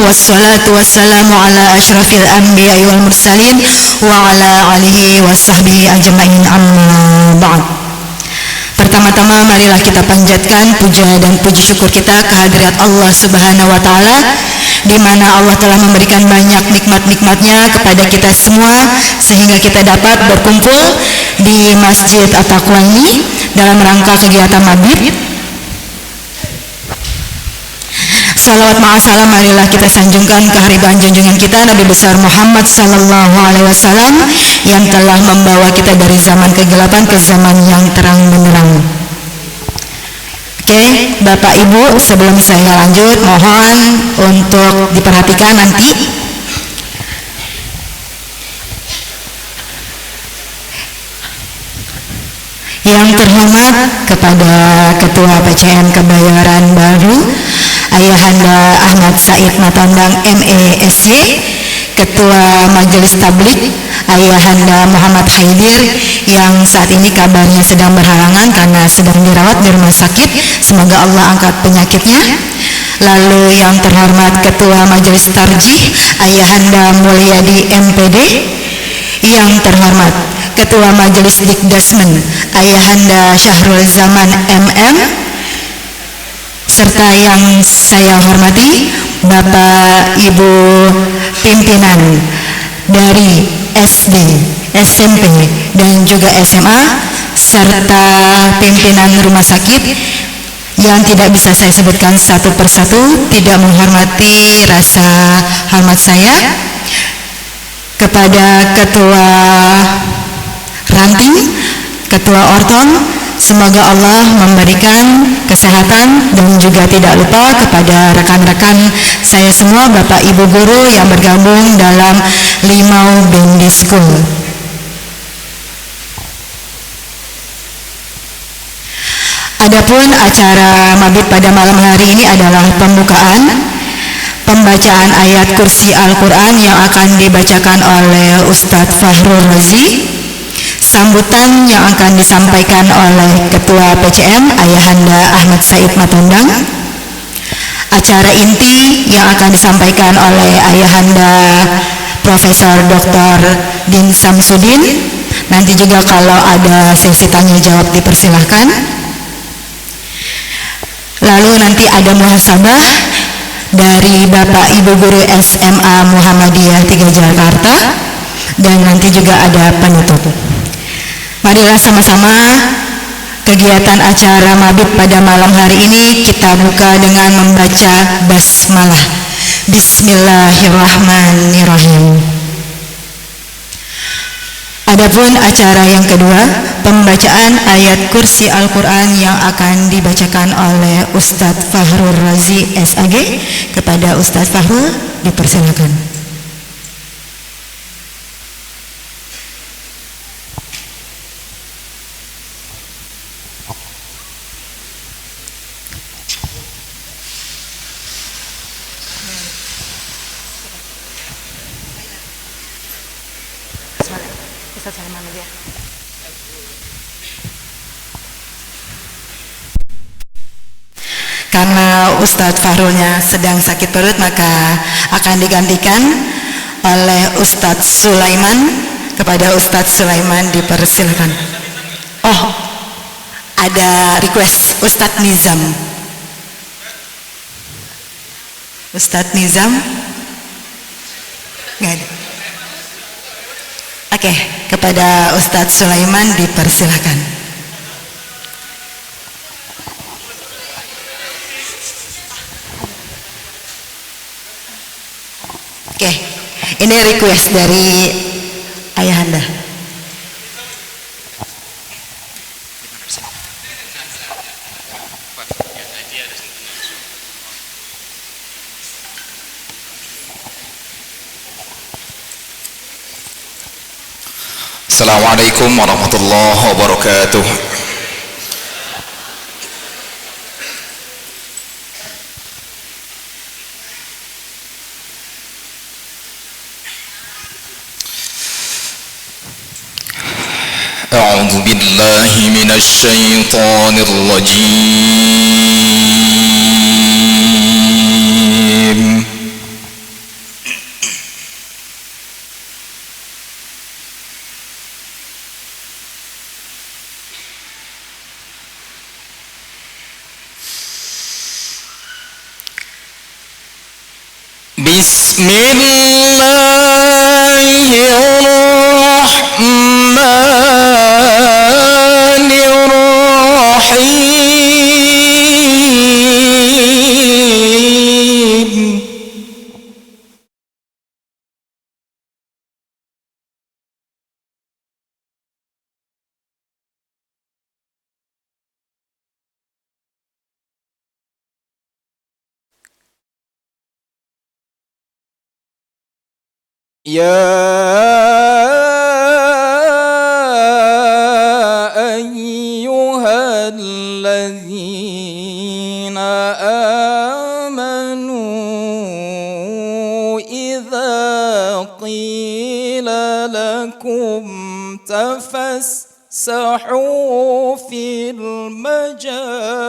wassalatu wassalamu ala asyrafil anbiya'i wal mursalin wa ala alihi wa sahbihi ajma'in, amma ba'd. Pertama-tama marilah kita panjatkan puja dan puji syukur kita kehadirat Allah Subhanahu wa taala, di mana Allah telah memberikan banyak nikmat-nikmatnya kepada kita semua sehingga kita dapat berkumpul di Masjid At-Taqwa ini dalam rangka kegiatan Mabit. Salawat ma'asalam marilah kita sanjungkan kehadiran junjungan kita Nabi besar Muhammad sallallahu alaihi wasallam yang telah membawa kita dari zaman kegelapan ke zaman yang terang benderang. Oke, Bapak Ibu, sebelum saya lanjut mohon untuk diperhatikan nanti. Yang terhormat kepada Ketua PCM Kebayoran Baru Ayahanda Ahmad Said Matondang MESY, Ketua Majelis Tablik Ayahanda Muhammad Haidir yang saat ini kabarnya sedang berhalangan karena sedang dirawat di rumah sakit, semoga Allah angkat penyakitnya. Lalu yang terhormat Ketua Majelis Tarjih Ayahanda Mulyadi MPD, yang terhormat Ketua Majelis Dikdasmen Ayahanda Syahrul Zaman MM, serta yang saya hormati Bapak Ibu pimpinan dari SD, SMP dan juga SMA, serta pimpinan rumah sakit yang tidak bisa saya sebutkan satu persatu, tidak menghormati rasa hormat saya kepada Ketua Ranting, Ketua Orton. Semoga Allah memberikan kesehatan, dan juga tidak lupa kepada rekan-rekan saya semua, Bapak Ibu guru yang bergabung dalam Limau Bendi School. Adapun acara Mabit pada malam hari ini adalah pembacaan ayat kursi Al-Quran yang akan dibacakan oleh Ustadz Fahrul Razi, sambutan yang akan disampaikan oleh Ketua PCM Ayahanda Ahmad Said Matondang, acara inti yang akan disampaikan oleh Ayahanda Profesor Dr. Din Samsudin. Nanti juga kalau ada sesi tanya jawab dipersilahkan. Lalu nanti ada muhasabah dari Bapak Ibu Guru SMA Muhammadiyah 3 Jakarta, dan nanti juga ada penutup. Marilah sama-sama kegiatan acara Mabit pada malam hari ini kita buka dengan membaca basmalah. Bismillahirrahmanirrahim. Adapun acara yang kedua, pembacaan ayat kursi Al-Quran yang akan dibacakan oleh Ustadz Fahrul Razi SAG. Kepada Ustadz Fahrul dipersilakan. Karena Ustadz Fahrulnya sedang sakit perut, maka akan digantikan oleh Ustadz Sulaiman. Kepada Ustadz Sulaiman dipersilakan. Oh, ada request Ustadz Nizam. Ustadz Nizam? Nggak ada. Oke, kepada Ustadz Sulaiman dipersilakan. Oke, ini request dari Ayahanda. Assalamualaikum warahmatullahi wabarakatuh. A'udzu billahi minasy syaithanir rajim. بسم الله الرحمن الرحيم يا أيها الذين آمنوا إذا قيل لكم تفسحوا في المجالس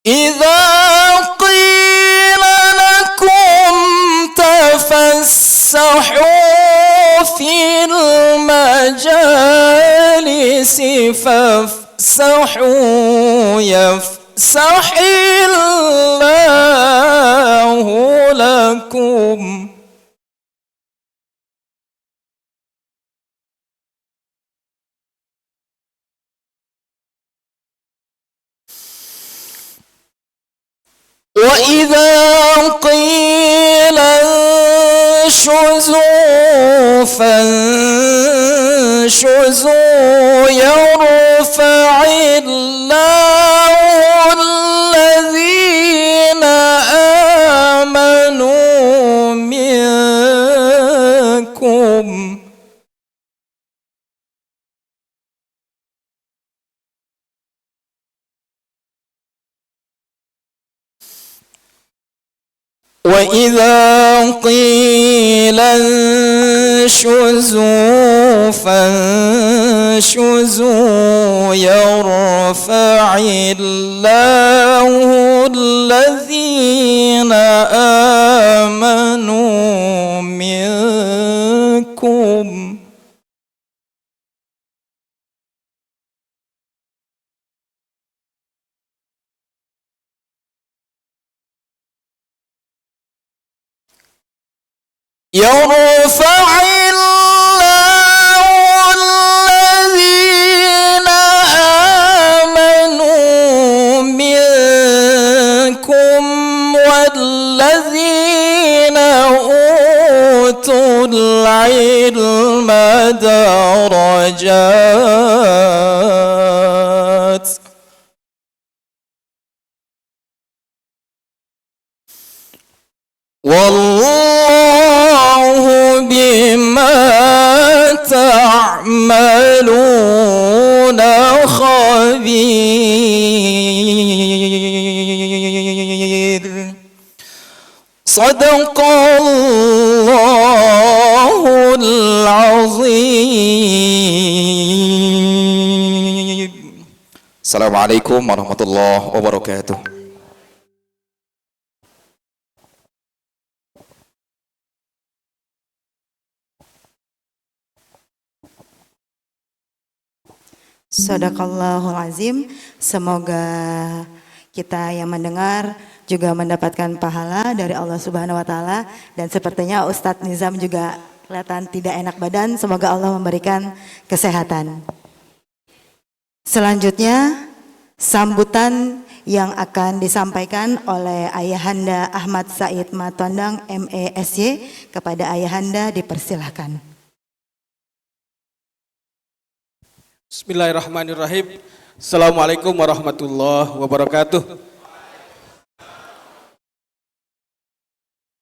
إذا قيل لكم تفسحوا في المجالس فافسحوا يفسح الله لكم وإذا قيل انشزوا فانشزوا يرفع الله الذين آمنوا منكم وإذا قيل انشزوا فانشزوا يرفع الله الذين آمنوا منكم يرفع الله الذين آمنوا منكم والذين أوتوا العلم درجات والله بما تعملون خبير صدق الله العظيم. Assalamualaikum warahmatullahi wabarakatuh. Sadaqallahul azim. Semoga kita yang mendengar juga mendapatkan pahala dari Allah Subhanahu wa taala, dan sepertinya Ustadz Nizam juga kelihatan tidak enak badan. Semoga Allah memberikan kesehatan. Selanjutnya sambutan yang akan disampaikan oleh Ayahanda Ahmad Said Matondang MESY. Kepada Ayahanda dipersilahkan. Bismillahirrahmanirrahim. Assalamualaikum warahmatullahi wabarakatuh.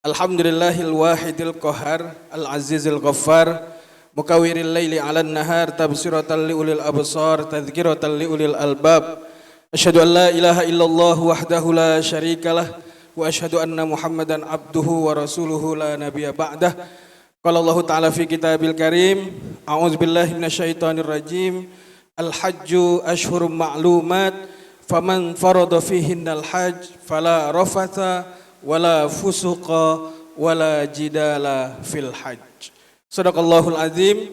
Alhamdulillahil wahidil qahar, al-azizil ghaffar, mukawwiril laili 'alan nahar, tabsiratan liulil absar, tadhkiratan liulil albab. Asyhadu an la ilaha illallah wahdahu la syarikalah wa asyhadu anna Muhammadan abduhu wa rasuluhu la nabiyya ba'dah. Qala Allah Ta'ala fi kitabil karim, a'udzubillahi minasyaitonir rajim. Al-hajju ashhurum ma'lumat, faman farada fihinnal hajj fala rafatha wala fusuqa wala jidala fil hajj. Shadaqallahul azim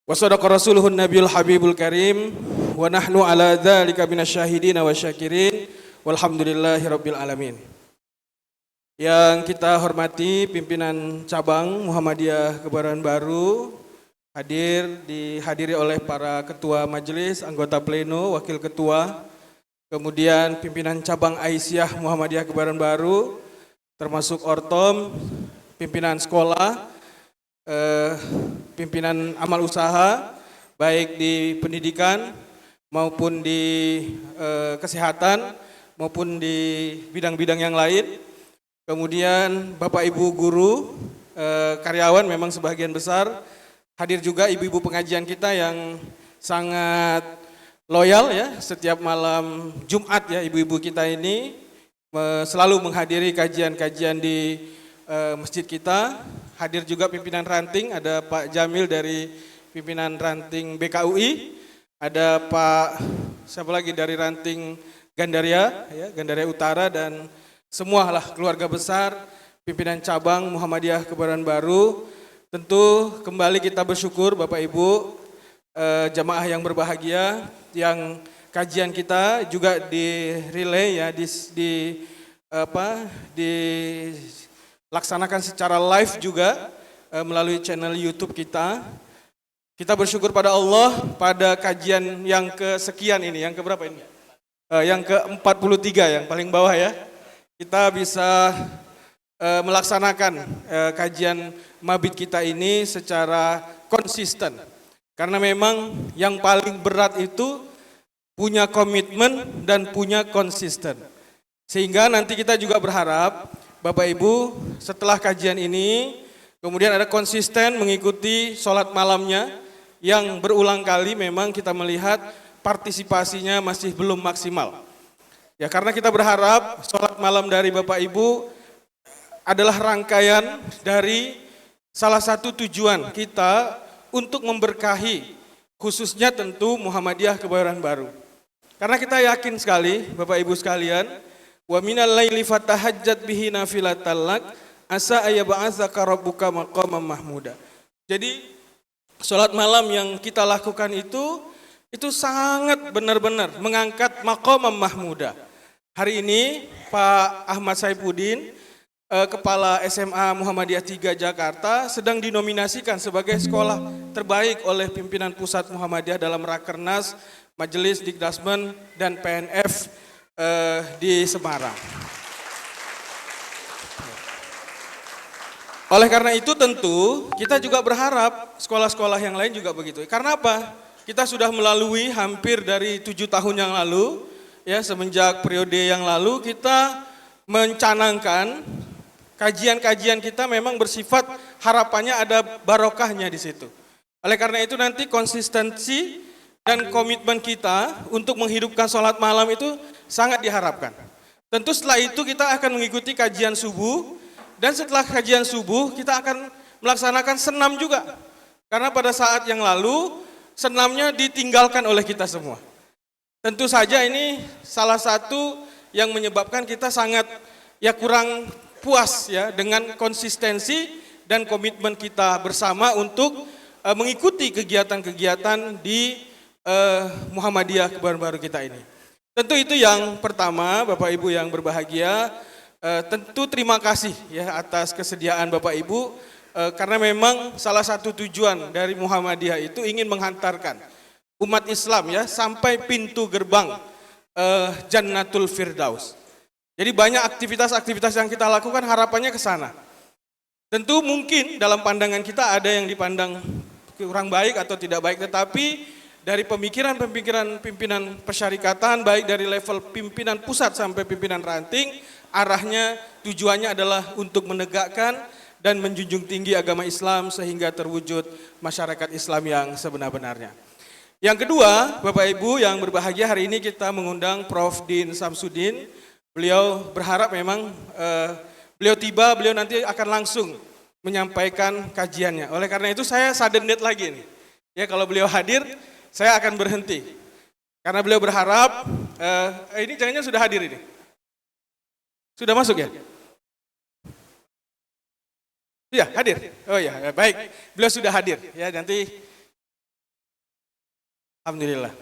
wa sadaqa rasuluhun nabiyul habibul karim wa nahnu ala dzalika minasyahidin wa syakirin walhamdulillahi rabbil alamin. Yang kita hormati pimpinan cabang Muhammadiyah Kebayoran Baru, dihadiri oleh para ketua majelis, anggota pleno, wakil ketua, kemudian pimpinan cabang Aisyah Muhammadiyah Kebayoran Baru, termasuk Ortom, pimpinan sekolah, pimpinan amal usaha, baik di pendidikan maupun di kesehatan maupun di bidang-bidang yang lain. Kemudian Bapak Ibu guru, karyawan memang sebagian besar, hadir juga ibu-ibu pengajian kita yang sangat loyal ya, setiap malam Jumat ya ibu-ibu kita ini selalu menghadiri kajian-kajian di masjid kita. Hadir juga pimpinan ranting, ada Pak Jamil dari pimpinan ranting BKUI, ada Pak siapa lagi dari ranting Gandaria ya, Gandaria Utara, dan semualah keluarga besar pimpinan cabang Muhammadiyah Kebayoran Baru. Tentu kembali kita bersyukur Bapak Ibu jamaah yang berbahagia, yang kajian kita juga di relay ya, dilaksanakan secara live juga melalui channel YouTube kita. Kita bersyukur pada Allah pada kajian yang kesekian ini, yang keberapa ini? Yang ke-43 yang paling bawah ya. Kita bisa melaksanakan kajian mabit kita ini secara konsisten. Karena memang yang paling berat itu punya komitmen dan punya konsisten. Sehingga nanti kita juga berharap Bapak Ibu setelah kajian ini kemudian ada konsisten mengikuti sholat malamnya yang berulang kali. Memang kita melihat partisipasinya masih belum maksimal. Ya, karena kita berharap sholat malam dari Bapak Ibu adalah rangkaian dari salah satu tujuan kita untuk memberkahi khususnya tentu Muhammadiyah Kebayoran Baru. Karena kita yakin sekali Bapak Ibu sekalian, wa minal laili fatahajjat bihi nafilatan lak asa ayyab'atsaka rabbuka maqaman mahmuda. Jadi sholat malam yang kita lakukan itu sangat benar-benar mengangkat maqaman mahmuda. Hari ini Pak Ahmad Saifuddin, Kepala SMA Muhammadiyah 3 Jakarta, sedang dinominasikan sebagai sekolah terbaik oleh pimpinan pusat Muhammadiyah dalam Rakernas, Majelis Dikdasmen dan PNF di Semarang. Oleh karena itu tentu kita juga berharap sekolah-sekolah yang lain juga begitu. Karena apa? Kita sudah melalui hampir dari 7 tahun yang lalu, ya, semenjak periode yang lalu kita mencanangkan kajian-kajian kita memang bersifat harapannya ada barokahnya di situ. Oleh karena itu nanti konsistensi dan komitmen kita untuk menghidupkan sholat malam itu sangat diharapkan. Tentu setelah itu kita akan mengikuti kajian subuh, dan setelah kajian subuh kita akan melaksanakan senam juga. Karena pada saat yang lalu senamnya ditinggalkan oleh kita semua. Tentu saja ini salah satu yang menyebabkan kita sangat kurang puas ya dengan konsistensi dan komitmen kita bersama untuk mengikuti kegiatan-kegiatan di Muhammadiyah Kebayoran Baru kita ini. Tentu itu yang pertama, Bapak Ibu yang berbahagia, tentu terima kasih ya atas kesediaan Bapak Ibu, karena memang salah satu tujuan dari Muhammadiyah itu ingin menghantarkan umat Islam ya sampai pintu gerbang Jannatul Firdaus. Jadi banyak aktivitas-aktivitas yang kita lakukan harapannya ke sana. Tentu mungkin dalam pandangan kita ada yang dipandang kurang baik atau tidak baik, tetapi dari pemikiran-pemikiran pimpinan persyarikatan baik dari level pimpinan pusat sampai pimpinan ranting, arahnya tujuannya adalah untuk menegakkan dan menjunjung tinggi agama Islam sehingga terwujud masyarakat Islam yang sebenar-benarnya. Yang kedua, Bapak Ibu yang berbahagia, hari ini kita mengundang Prof. Din Samsudin. Beliau berharap memang beliau nanti akan langsung menyampaikan kajiannya. Oleh karena itu saya sudden death lagi nih. Ya, kalau beliau hadir, saya akan berhenti. Karena beliau berharap, ini jangan-jangan sudah hadir ini. Sudah masuk ya? Iya, hadir. Oh iya, baik. Beliau sudah hadir. Ya, nanti alhamdulillah.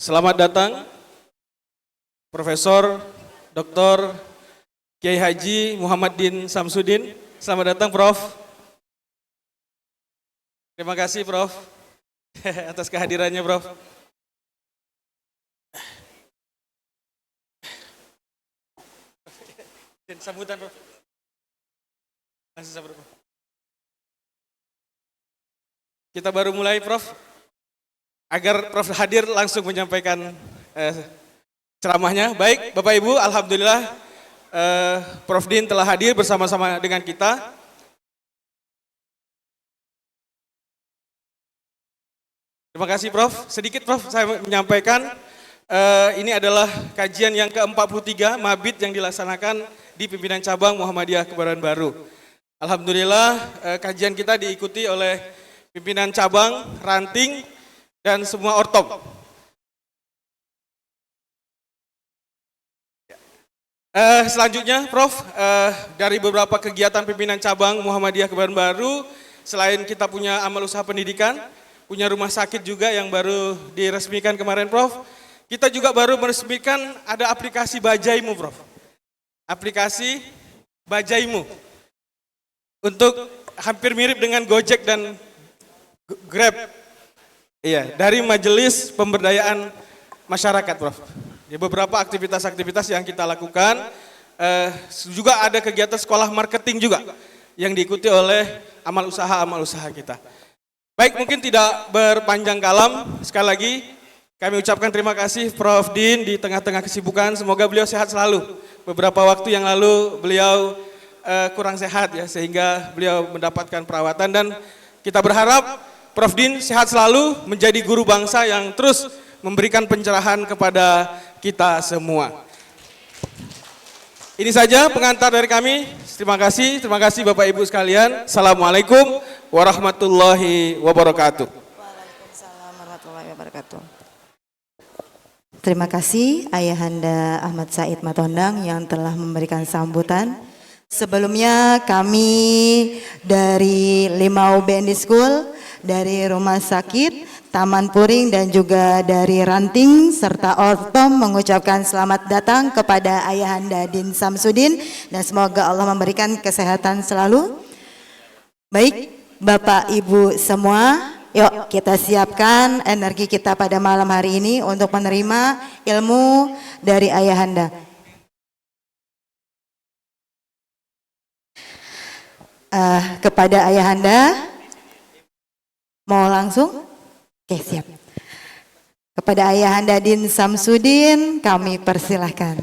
Selamat datang Profesor Dr. Kiai Haji Muhammadin Samsudin. Selamat datang Prof. Terima kasih Prof. atas kehadirannya Prof. Dan sambutan Prof. Langsung sambutan, Prof. Kita baru mulai Prof. Agar Prof hadir langsung menyampaikan ceramahnya. Baik Bapak Ibu, alhamdulillah Prof Din telah hadir bersama-sama dengan kita. Terima kasih Prof. Sedikit Prof saya menyampaikan ini adalah kajian yang ke-43 Mabit yang dilaksanakan di pimpinan cabang Muhammadiyah Kebayoran Baru. Alhamdulillah kajian kita diikuti oleh pimpinan cabang, ranting, dan semua ortom. Selanjutnya Prof, dari beberapa kegiatan pimpinan cabang Muhammadiyah Kebayoran Baru, selain kita punya amal usaha pendidikan, punya rumah sakit juga yang baru diresmikan kemarin Prof, kita juga baru meresmikan ada aplikasi Bajaimu Prof. Aplikasi Bajaimu. Untuk hampir mirip dengan Gojek dan Grab. Iya, dari Majelis Pemberdayaan Masyarakat, Prof. Di beberapa aktivitas-aktivitas yang kita lakukan, juga ada kegiatan sekolah marketing juga yang diikuti oleh amal usaha kita. Baik, mungkin tidak berpanjang kalam, sekali lagi kami ucapkan terima kasih Prof Din di tengah-tengah kesibukan, semoga beliau sehat selalu. Beberapa waktu yang lalu beliau kurang sehat ya, sehingga beliau mendapatkan perawatan dan kita berharap Prof Din sehat selalu, menjadi guru bangsa yang terus memberikan pencerahan kepada kita semua. Ini saja pengantar dari kami. Terima kasih Bapak Ibu sekalian. Assalamualaikum warahmatullahi wabarakatuh. Waalaikumsalam warahmatullahi wabarakatuh. Terima kasih Ayahanda Ahmad Said Matondang yang telah memberikan sambutan. Sebelumnya kami dari Limau BND School, dari Rumah Sakit Taman Puring dan juga dari Ranting serta Ortom mengucapkan selamat datang kepada Ayahanda Din Samsudin dan semoga Allah memberikan kesehatan selalu. Baik Bapak Ibu semua, yuk kita siapkan energi kita pada malam hari ini untuk menerima ilmu dari Ayahanda. Kepada Ayahanda, mau langsung? Oke, siap. Kepada Ayahanda Din Samsudin, kami persilahkan.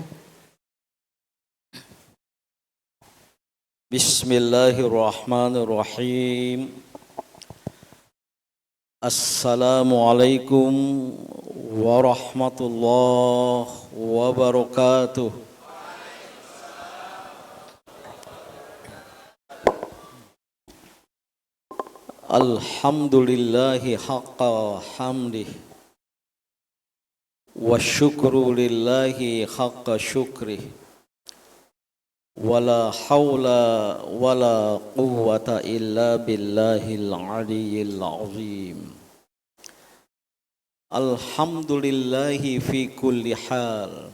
Bismillahirrahmanirrahim. Assalamualaikum warahmatullahi wabarakatuh. Alhamdulillahi haqqa hamdih wa syukru lillahi haqqa syukrih wa la hawla wa la quwwata illa billahil aliyyil azim. Alhamdulillahi fi kulli hal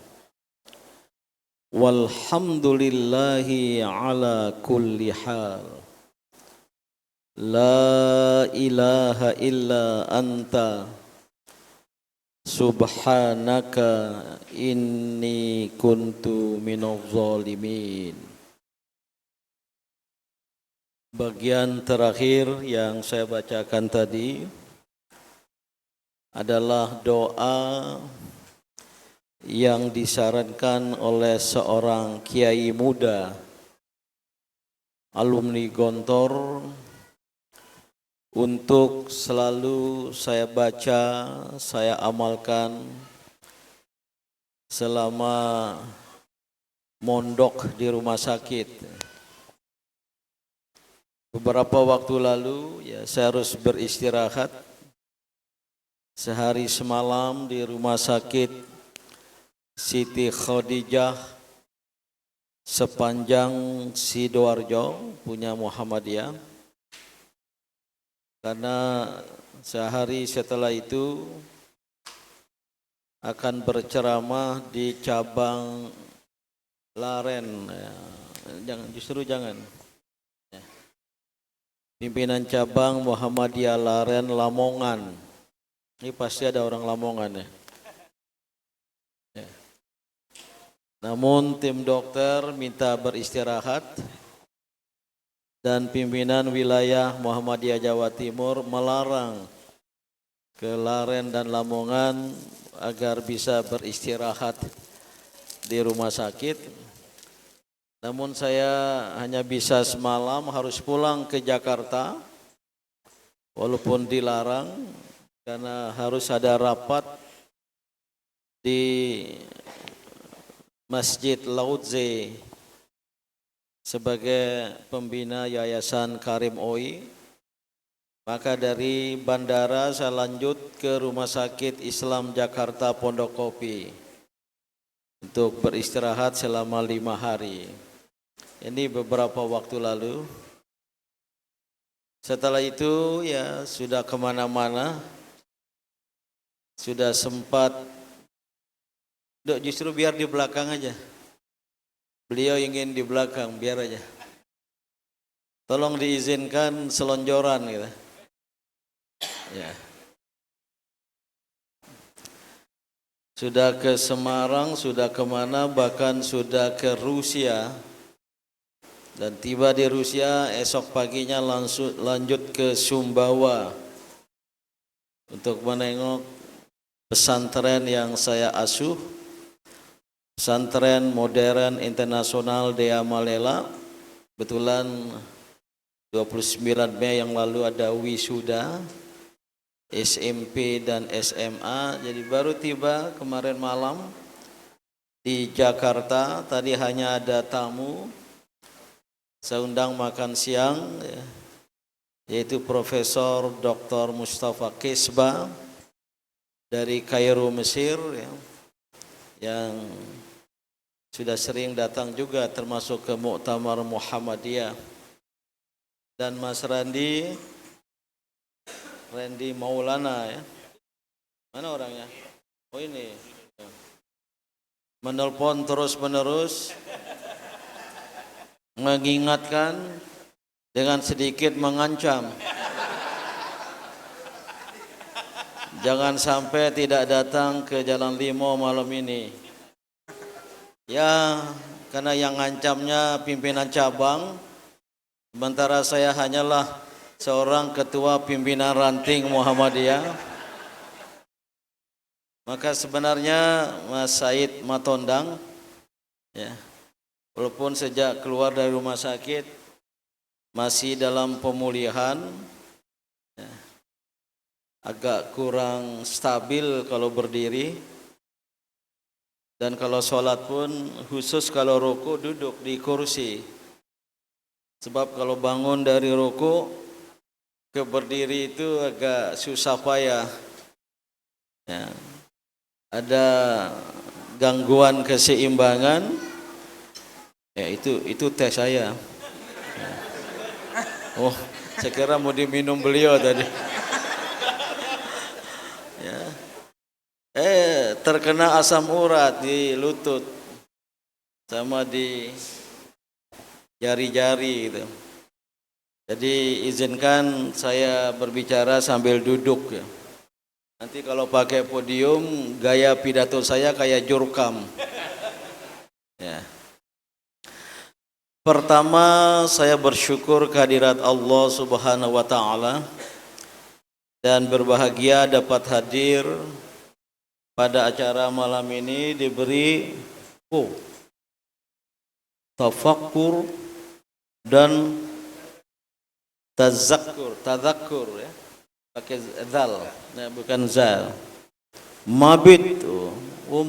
walhamdulillahi ala kulli hal. La ilaha illa anta subhanaka inni kuntu minadh zalimin. Bagian terakhir yang saya bacakan tadi adalah doa yang disarankan oleh seorang kiai muda alumni Gontor untuk selalu saya baca, saya amalkan selama mondok di rumah sakit. Beberapa waktu lalu ya saya harus beristirahat sehari semalam di rumah sakit Siti Khadijah sepanjang Sidoarjo punya Muhammadiyah, karena sehari setelah itu akan berceramah di cabang Laren, jangan. Pimpinan cabang Muhammadiyah Laren Lamongan. Ini pasti ada orang Lamongan ya. Namun tim dokter minta beristirahat dan pimpinan wilayah Muhammadiyah Jawa Timur melarang ke Laren dan Lamongan agar bisa beristirahat di rumah sakit. Namun saya hanya bisa semalam harus pulang ke Jakarta walaupun dilarang karena harus ada rapat di Masjid Lautze sebagai pembina Yayasan Karim Oi. Maka dari bandara saya lanjut ke Rumah Sakit Islam Jakarta Pondokopi untuk beristirahat selama 5 hari. Ini beberapa waktu lalu. Setelah itu ya sudah kemana-mana, sudah sempat, justru biar di belakang aja. Beliau ingin di belakang, biar aja. Tolong diizinkan selonjoran gitu. Ya. Sudah ke Semarang, sudah kemana, bahkan sudah ke Rusia. Dan tiba di Rusia, esok paginya langsung lanjut ke Sumbawa untuk menengok pesantren yang saya asuh, pesantren modern internasional Dea Malela. Kebetulan 29 Mei yang lalu ada wisuda SMP dan SMA, jadi baru tiba kemarin malam di Jakarta. Tadi hanya ada tamu, saya undang makan siang, yaitu Profesor Dr. Mustafa Kesba dari Kairo, Mesir, yang sudah sering datang juga termasuk ke Muktamar Muhammadiyah. Dan Mas Randy Maulana ya. Mana orangnya? Oh ini. Menelpon terus-menerus, mengingatkan dengan sedikit mengancam. Jangan sampai tidak datang ke Jalan Limo malam ini. Ya, karena yang ngancamnya pimpinan cabang, sementara saya hanyalah seorang ketua pimpinan ranting Muhammadiyah. Maka sebenarnya Mas Said Matondang, ya, walaupun sejak keluar dari rumah sakit masih dalam pemulihan, ya, agak kurang stabil kalau berdiri, dan kalau sholat pun khusus kalau rukuk duduk di kursi, sebab kalau bangun dari rukuk ke berdiri itu agak susah payah, ya, ada gangguan keseimbangan. Ya itu tes saya. Oh, saya kira mau diminum beliau tadi. Ya. Terkena asam urat di lutut sama di jari-jari gitu. Jadi izinkan saya berbicara sambil duduk ya. Nanti kalau pakai podium gaya pidato saya kayak jurkam. Ya. Pertama, saya bersyukur kehadirat Allah Subhanahu wa taala dan berbahagia dapat hadir pada acara malam ini, diberi tafakkur dan tadzakur ya. Pakai zal, ya, bukan zal. Mabit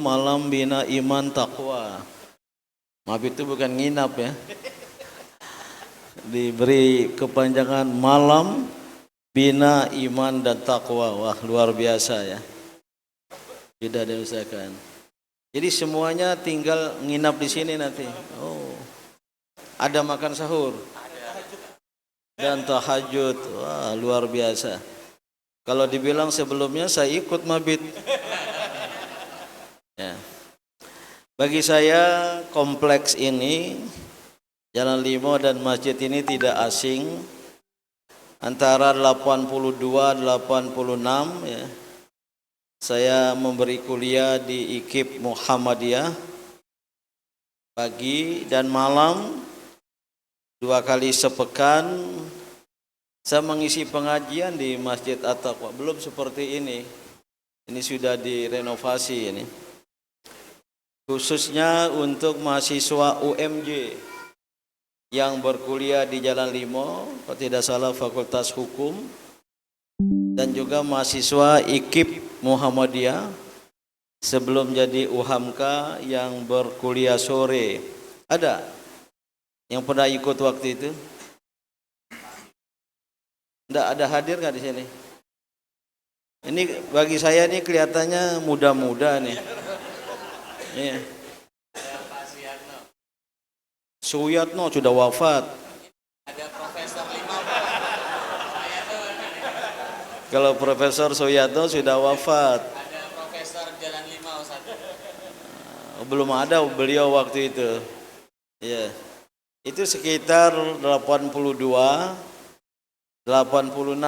malam bina iman taqwa. Mabit itu bukan nginap ya. diberi kepanjangan malam bina iman dan takwa. Wah, luar biasa ya. Tidak diusahakan. Jadi semuanya tinggal nginap di sini nanti. Oh. Ada makan sahur dan tahajud. Wah, luar biasa. Kalau dibilang sebelumnya saya ikut mabit. Ya. Bagi saya kompleks ini, Jalan Limo dan masjid ini tidak asing. Antara 82 86 ya. Saya memberi kuliah di IKIP Muhammadiyah pagi dan malam 2 kali sepekan. Saya mengisi pengajian di Masjid At-Taqwa. Belum seperti ini. Ini sudah direnovasi ini. Khususnya untuk mahasiswa UMJ yang berkuliah di Jalan Limo, kalau tidak salah Fakultas Hukum, dan juga mahasiswa IKIP Muhammadiyah sebelum jadi UHAMKA yang berkuliah sore. Ada yang pernah ikut waktu itu? Tidak ada hadir nggak di sini? Ini bagi saya ini kelihatannya muda-muda nih. Iya. Suyatno sudah wafat. Ada Profesor Lima. Kalau Profesor Suyatno sudah wafat. Ada Profesor Jalan Lima Ustaz. Belum ada beliau waktu itu. Iya. Itu sekitar 82 86.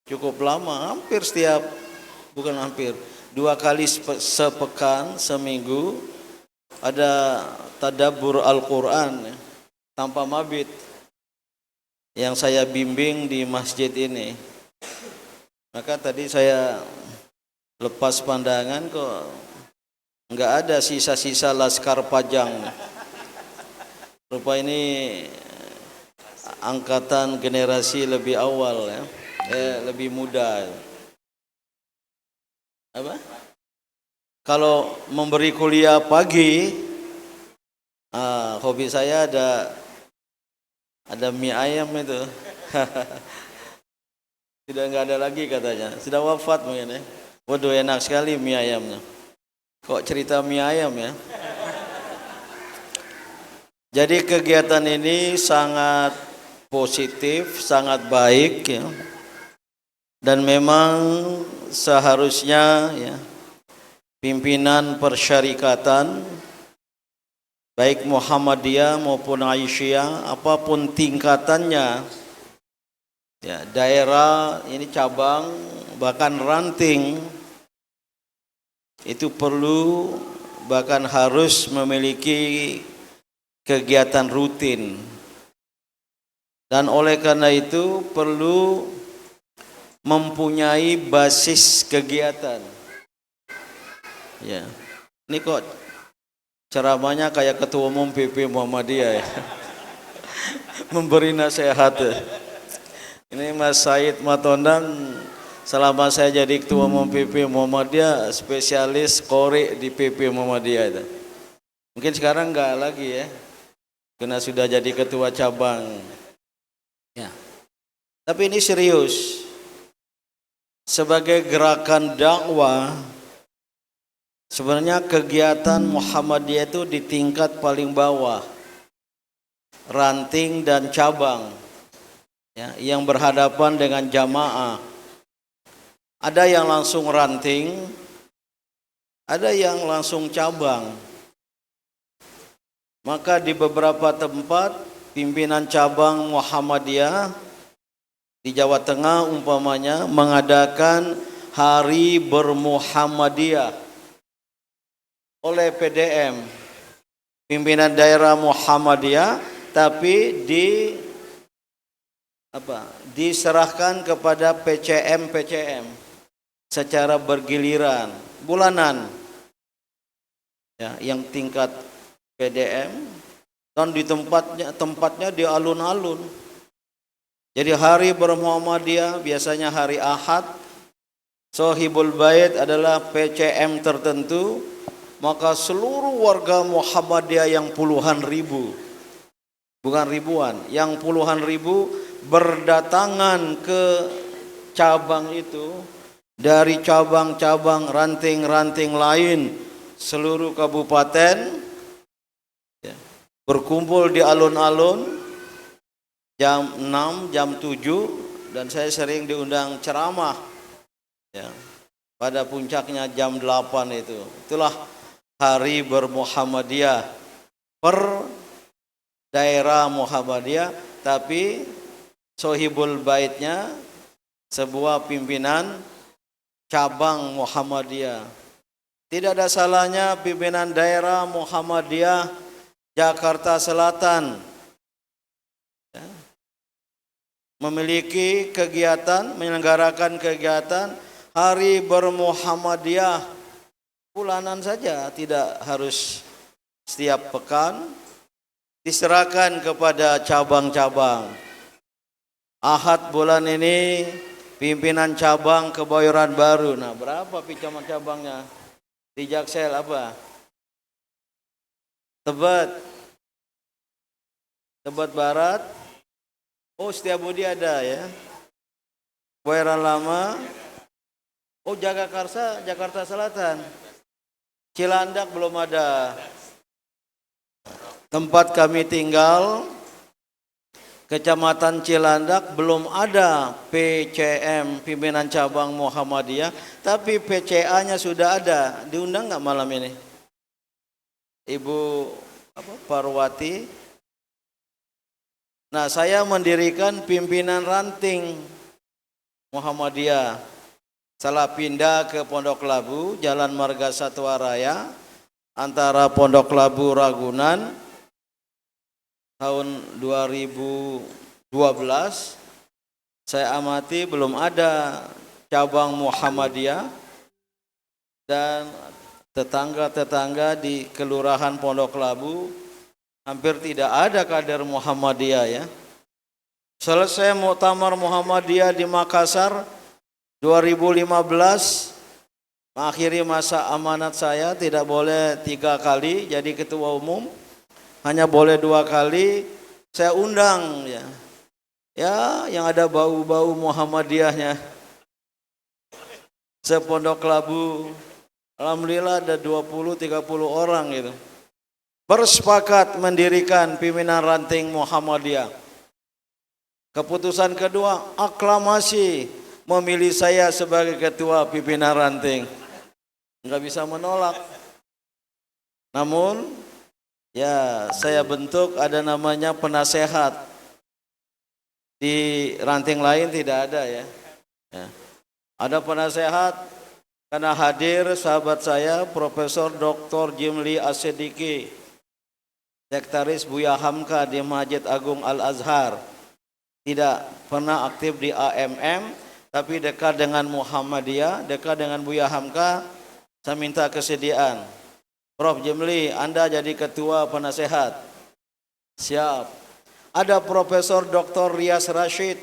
Cukup lama, hampir setiap, bukan hampir, 2 kali sepekan, seminggu ada tadabbur Al-Quran ya, tanpa mabit yang saya bimbing di masjid ini. Maka tadi saya lepas pandangan kok nggak ada sisa-sisa Laskar Pajang. Rupa ini angkatan generasi lebih awal ya, lebih muda. Apa? Kalau memberi kuliah pagi, hobi saya ada mie ayam itu. Sudah nggak ada lagi katanya, sudah wafat mungkin ya. Waduh, enak sekali mie ayamnya. Kok cerita mie ayam ya? Jadi kegiatan ini sangat positif, sangat baik ya. Dan memang seharusnya ya, pimpinan persyarikatan baik Muhammadiyah maupun Aisyah apapun tingkatannya ya, daerah ini cabang bahkan ranting itu perlu bahkan harus memiliki kegiatan rutin. Dan oleh karena itu perlu mempunyai basis kegiatan. Ya. Ini kok ceramahnya kayak ketua umum PP Muhammadiyah ya. Memberi nasihat. Ini Mas Said Matondang selama saya jadi ketua umum PP Muhammadiyah spesialis korek di PP Muhammadiyah itu. Mungkin sekarang enggak lagi ya. Karena sudah jadi ketua cabang. Ya. Tapi ini serius. Sebagai gerakan dakwah, sebenarnya kegiatan Muhammadiyah itu di tingkat paling bawah, ranting dan cabang, ya, yang berhadapan dengan jamaah. Ada yang langsung ranting, ada yang langsung cabang. Maka di beberapa tempat pimpinan cabang Muhammadiyah di Jawa Tengah umpamanya mengadakan hari bermuhammadiyah oleh PDM, pimpinan daerah Muhammadiyah, tapi diserahkan kepada PCM secara bergiliran, bulanan. Ya, yang tingkat PDM dan di tempatnya di alun-alun. Jadi hari bermuhammadiyah biasanya hari Ahad. Sohibul Bait adalah PCM tertentu, maka seluruh warga Muhammadiyah yang puluhan ribu bukan ribuan, yang puluhan ribu berdatangan ke cabang itu dari cabang-cabang ranting-ranting lain seluruh kabupaten, ya, berkumpul di alun-alun jam 6, jam 7, dan saya sering diundang ceramah, ya, pada puncaknya jam 8 itu. Itulah hari bermuhammadiyah, per daerah Muhammadiyah, tapi sohibul baitnya sebuah pimpinan cabang Muhammadiyah. Tidak ada salahnya pimpinan daerah Muhammadiyah Jakarta Selatan, ya, memiliki kegiatan, menyelenggarakan kegiatan hari bermuhammadiyah bulanan saja, tidak harus setiap pekan, diserahkan kepada cabang-cabang. Ahad bulan ini pimpinan cabang Kebayoran Baru. Nah, berapa pimpinan cabangnya? Di Jaksel apa? Tebet Barat. Oh, Setiabudi ada ya. Kebayoran Lama. Oh, Jagakarsa, Jakarta Selatan. Cilandak belum ada. Tempat kami tinggal, Kecamatan Cilandak, belum ada PCM, pimpinan cabang Muhammadiyah, tapi PCA-nya sudah ada. Diundang nggak malam ini? Ibu Parwati. Nah, saya mendirikan pimpinan ranting Muhammadiyah. Salah pindah ke Pondok Labu, Jalan Marga Satwa Raya, antara Pondok Labu Ragunan, tahun 2012. Saya amati belum ada cabang Muhammadiyah, dan tetangga-tetangga di Kelurahan Pondok Labu hampir tidak ada kader Muhammadiyah ya. Selesai Muktamar Muhammadiyah di Makassar 2015, mengakhiri masa amanat saya, tidak boleh 3 kali jadi ketua umum, hanya boleh 2 kali. Saya undang ya, yang ada bau-bau Muhammadiyahnya sepondok Labu. Alhamdulillah ada 20-30 orang gitu, bersepakat mendirikan pimpinan ranting Muhammadiyah. Keputusan kedua, aklamasi memilih saya sebagai ketua pimpinan ranting. Enggak bisa menolak. Namun ya, saya bentuk, ada namanya penasehat. Di ranting lain tidak ada ya. Ada penasehat karena hadir sahabat saya Profesor Dr. Jimli Asediki, Sekretaris Buya Hamka di Masjid Agung Al-Azhar. Tidak pernah aktif di AMM, tapi dekat dengan Muhammadiyah, dekat dengan Buya Hamka. Saya minta kesediaan, Prof. Jimli, Anda jadi ketua penasehat. Siap. Ada Profesor Dr. Rias Rashid,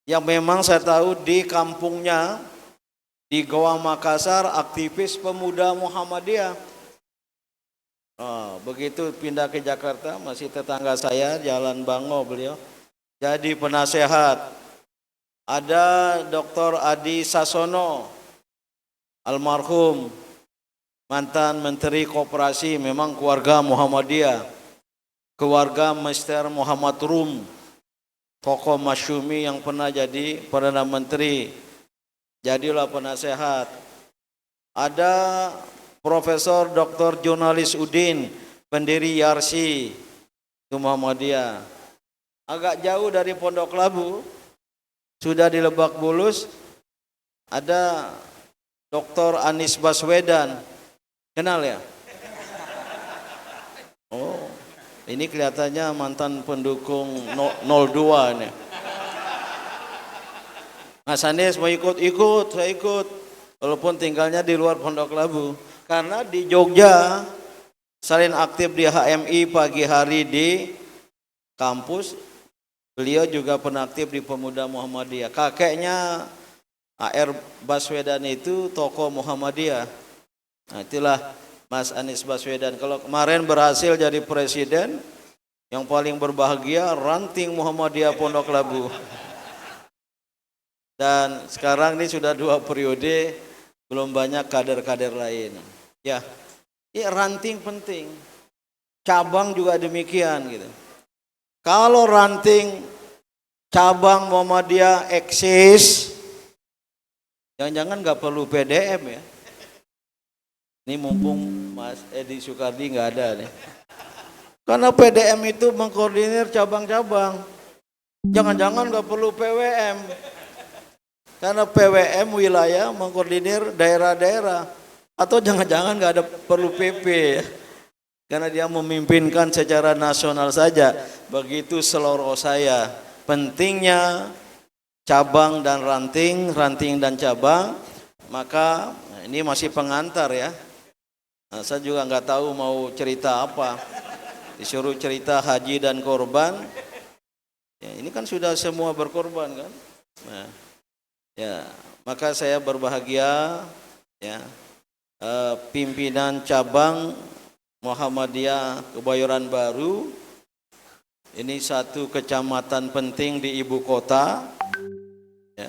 yang memang saya tahu di kampungnya di Goa Makassar aktivis pemuda Muhammadiyah. Begitu pindah ke Jakarta, masih tetangga saya, Jalan Bango beliau, jadi penasehat. Ada Dr. Adi Sasono, almarhum, mantan Menteri Koperasi, memang keluarga Muhammadiyah, keluarga Mr. Muhammad Rum, tokoh masyumi yang pernah jadi Perdana Menteri, jadilah penasehat. Ada Profesor Dr. Jurnalis Udin, pendiri Yarsi, itu Muhammadiyah. Agak jauh dari Pondok Labu, sudah di Lebak Bulus, ada Dr. Anies Baswedan. Kenal ya? Oh, ini kelihatannya mantan pendukung 02 nih. Mas Anies mau ikut, saya ikut. Walaupun tinggalnya di luar Pondok Labu. Karena di Jogja, selain aktif di HMI pagi hari di kampus, beliau juga pernah aktif di Pemuda Muhammadiyah. Kakeknya AR Baswedan itu tokoh Muhammadiyah. Nah, itulah Mas Anies Baswedan. Kalau kemarin berhasil jadi presiden, Yang paling berbahagia ranting Muhammadiyah Pondok Labu. Dan sekarang ini sudah 2 periode, belum banyak kader-kader lain. Ya, ranting penting. Cabang juga demikian gitu. Kalau ranting cabang Muhammadiyah eksis, jangan-jangan nggak perlu PDM ya. Ini mumpung Mas Edi Sukardi nggak ada nih. Karena PDM itu mengkoordinir cabang-cabang. Jangan-jangan nggak perlu PWM. Karena PWM wilayah mengkoordinir daerah-daerah. Atau jangan-jangan nggak ada perlu PP ya. Karena dia memimpinkan secara nasional saja. Begitu seluruh saya. Pentingnya cabang dan ranting, ranting dan cabang. Maka ini masih pengantar ya. Nah, saya juga nggak tahu mau cerita apa. Disuruh cerita haji dan korban. Ya, ini kan sudah semua berkorban kan. Nah, ya, maka saya berbahagia ya. Pimpinan cabang Muhammadiyah Kebayoran Baru, ini satu kecamatan penting di ibu kota ya.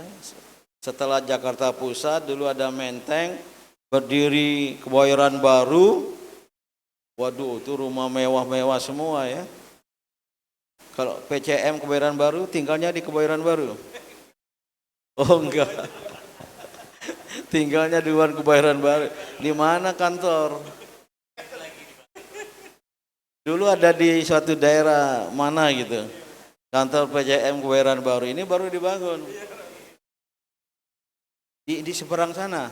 Setelah Jakarta Pusat dulu ada Menteng, berdiri Kebayoran Baru. Waduh, itu rumah mewah-mewah semua ya. Kalau PCM Kebayoran Baru tinggalnya di Kebayoran Baru? Oh enggak. Tinggalnya di luar Kebayoran Baru. Di mana kantor? Dulu ada di suatu daerah mana gitu. Kantor PCM Kebayoran Baru ini baru dibangun. Di seberang sana.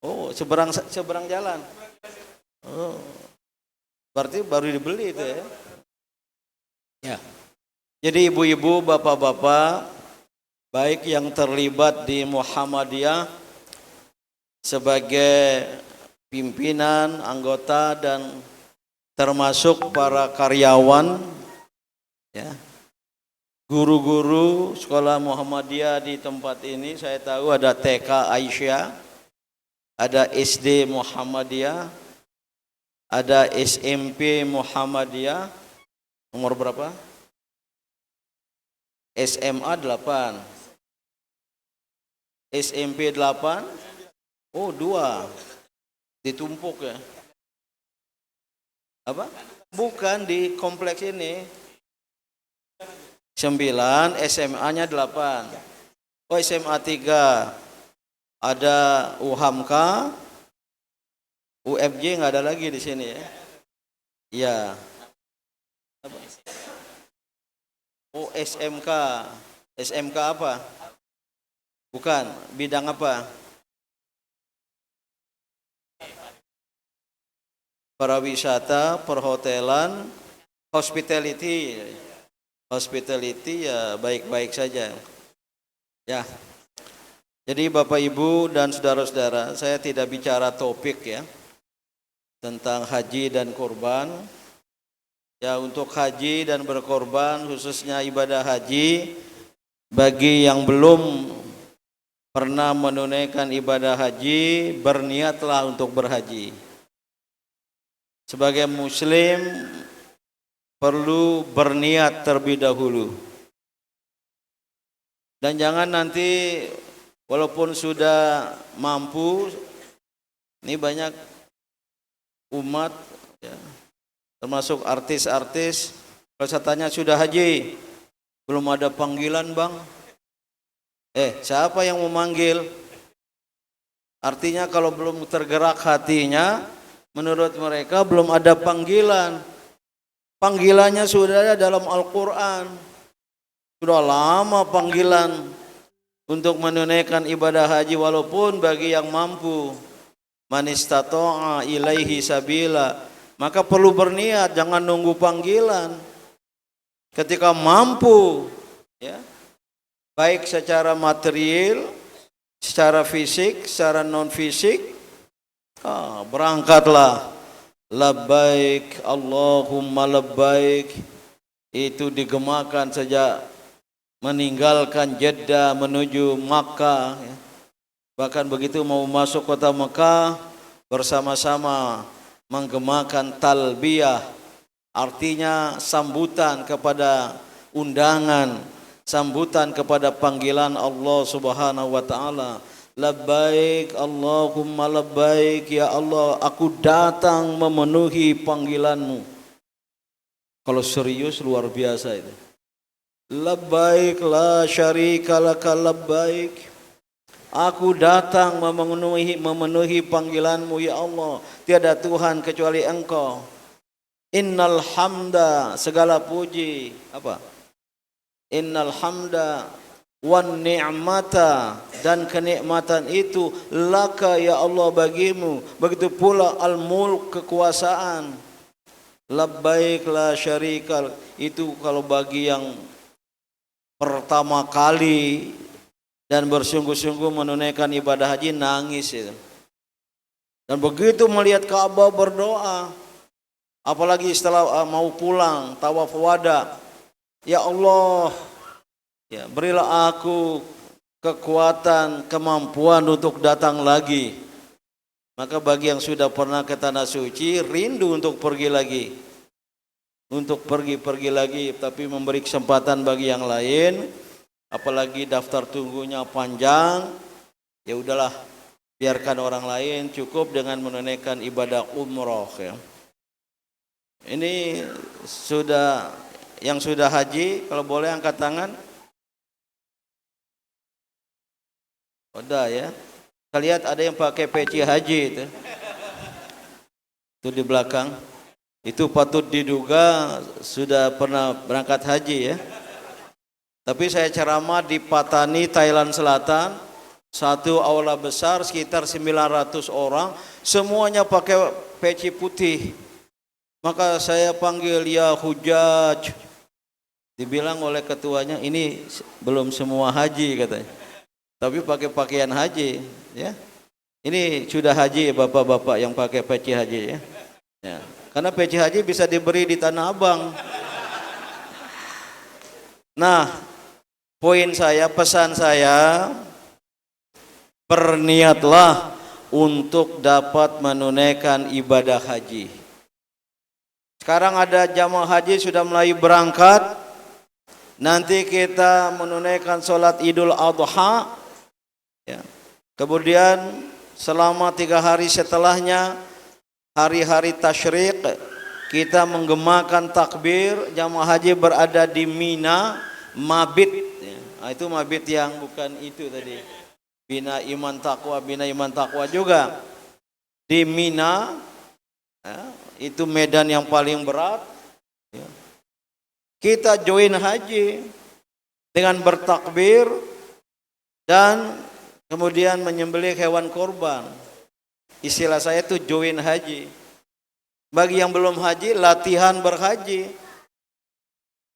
Oh, seberang jalan. Oh. Berarti baru dibeli itu ya. Ya. Jadi ibu-ibu, bapak-bapak, baik yang terlibat di Muhammadiyah sebagai pimpinan, anggota dan termasuk para karyawan ya. Guru-guru sekolah Muhammadiyah di tempat ini saya tahu ada TK Aisyah, ada SD Muhammadiyah, ada SMP Muhammadiyah, nomor berapa? SMA 8, SMP 8, oh 2, ditumpuk ya. Apa? Bukan di kompleks ini. 9, SMA-nya 8. Oh SMA 3, ada UHAMKA, UFJ nggak ada lagi di sini ya. Iya. Oh SMK, SMK apa? Bukan, bidang apa? Pariwisata, perhotelan, hospitality. Hospitality ya baik-baik saja. Ya. Jadi Bapak Ibu dan saudara-saudara, saya tidak bicara topik ya tentang haji dan kurban. Ya, untuk haji dan berkorban khususnya ibadah haji, bagi yang belum pernah menunaikan ibadah haji, berniatlah untuk berhaji. Sebagai muslim perlu berniat terlebih dahulu. Dan jangan nanti walaupun sudah mampu, ini banyak umat ya, termasuk artis-artis, kalau saya tanya sudah haji, belum ada panggilan bang. Siapa yang memanggil? Artinya kalau belum tergerak hatinya, menurut mereka belum ada panggilan. Panggilannya sudah ada dalam Al-Quran. Sudah lama panggilan untuk menunaikan ibadah haji walaupun bagi yang mampu. Man istata'a ilaihi sabila. Maka perlu berniat, jangan nunggu panggilan. Ketika mampu, ya, baik secara material, secara fisik, secara non fisik, berangkatlah. Labbaik Allahumma labbaik. Itu digemakan sejak meninggalkan Jeddah menuju Makkah. Ya. Bahkan begitu mau masuk kota Makkah bersama-sama menggemakan talbiyah artinya sambutan kepada undangan, sambutan kepada panggilan Allah Subhanahu wa taala. Labbaik Allahumma labbaik, ya Allah aku datang memenuhi panggilanmu. Kalau serius luar biasa itu. Labbaik la syarika laka labbaik, aku datang memenuhi panggilanmu ya Allah, tiada Tuhan kecuali Engkau. Innal hamda, segala puji apa? Innal hamda wan ni'mata, dan kenikmatan itu laka ya Allah bagimu, begitu pula al mulk, kekuasaan. Labbaik la syarika, itu kalau bagi yang pertama kali dan bersungguh-sungguh menunaikan ibadah haji nangis itu. Dan begitu melihat Ka'bah berdoa, apalagi setelah mau pulang tawaf wada, ya Allah, ya berilah aku kekuatan, kemampuan untuk datang lagi. Maka bagi yang sudah pernah ke tanah suci, rindu untuk pergi lagi, untuk pergi lagi, tapi memberi kesempatan bagi yang lain, apalagi daftar tunggunya panjang, ya udahlah, biarkan orang lain, cukup dengan menunaikan ibadah umroh ya. Ini sudah, yang sudah haji, kalau boleh angkat tangan. Udah ya. Kita lihat ada yang pakai peci haji itu di belakang. Itu patut diduga sudah pernah berangkat haji ya. Tapi saya ceramah di Patani, Thailand Selatan, satu aula besar sekitar 900 orang, semuanya pakai peci putih. Maka saya panggil ya hujaj. Dibilang oleh ketuanya, ini belum semua haji katanya. Tapi pakai pakaian haji ya. Ini sudah haji bapak-bapak yang pakai peci haji ya. Ya. Karena peci haji bisa diberi di Tanah Abang. Nah, poin saya, pesan saya, berniatlah untuk dapat menunaikan ibadah haji. Sekarang ada jamaah haji sudah mulai berangkat. Nanti kita menunaikan sholat Idul Adha. Ya. Kemudian selama 3 hari setelahnya, hari-hari tasyrik, kita menggemakan takbir, jamaah haji berada di Mina, mabit. Nah, itu mabit yang bukan itu tadi. Bina iman takwa juga. Di Mina, ya, itu medan yang paling berat. Ya. Kita join haji dengan bertakbir dan kemudian menyembelih hewan korban. Istilah saya itu join haji. Bagi yang belum haji, latihan berhaji.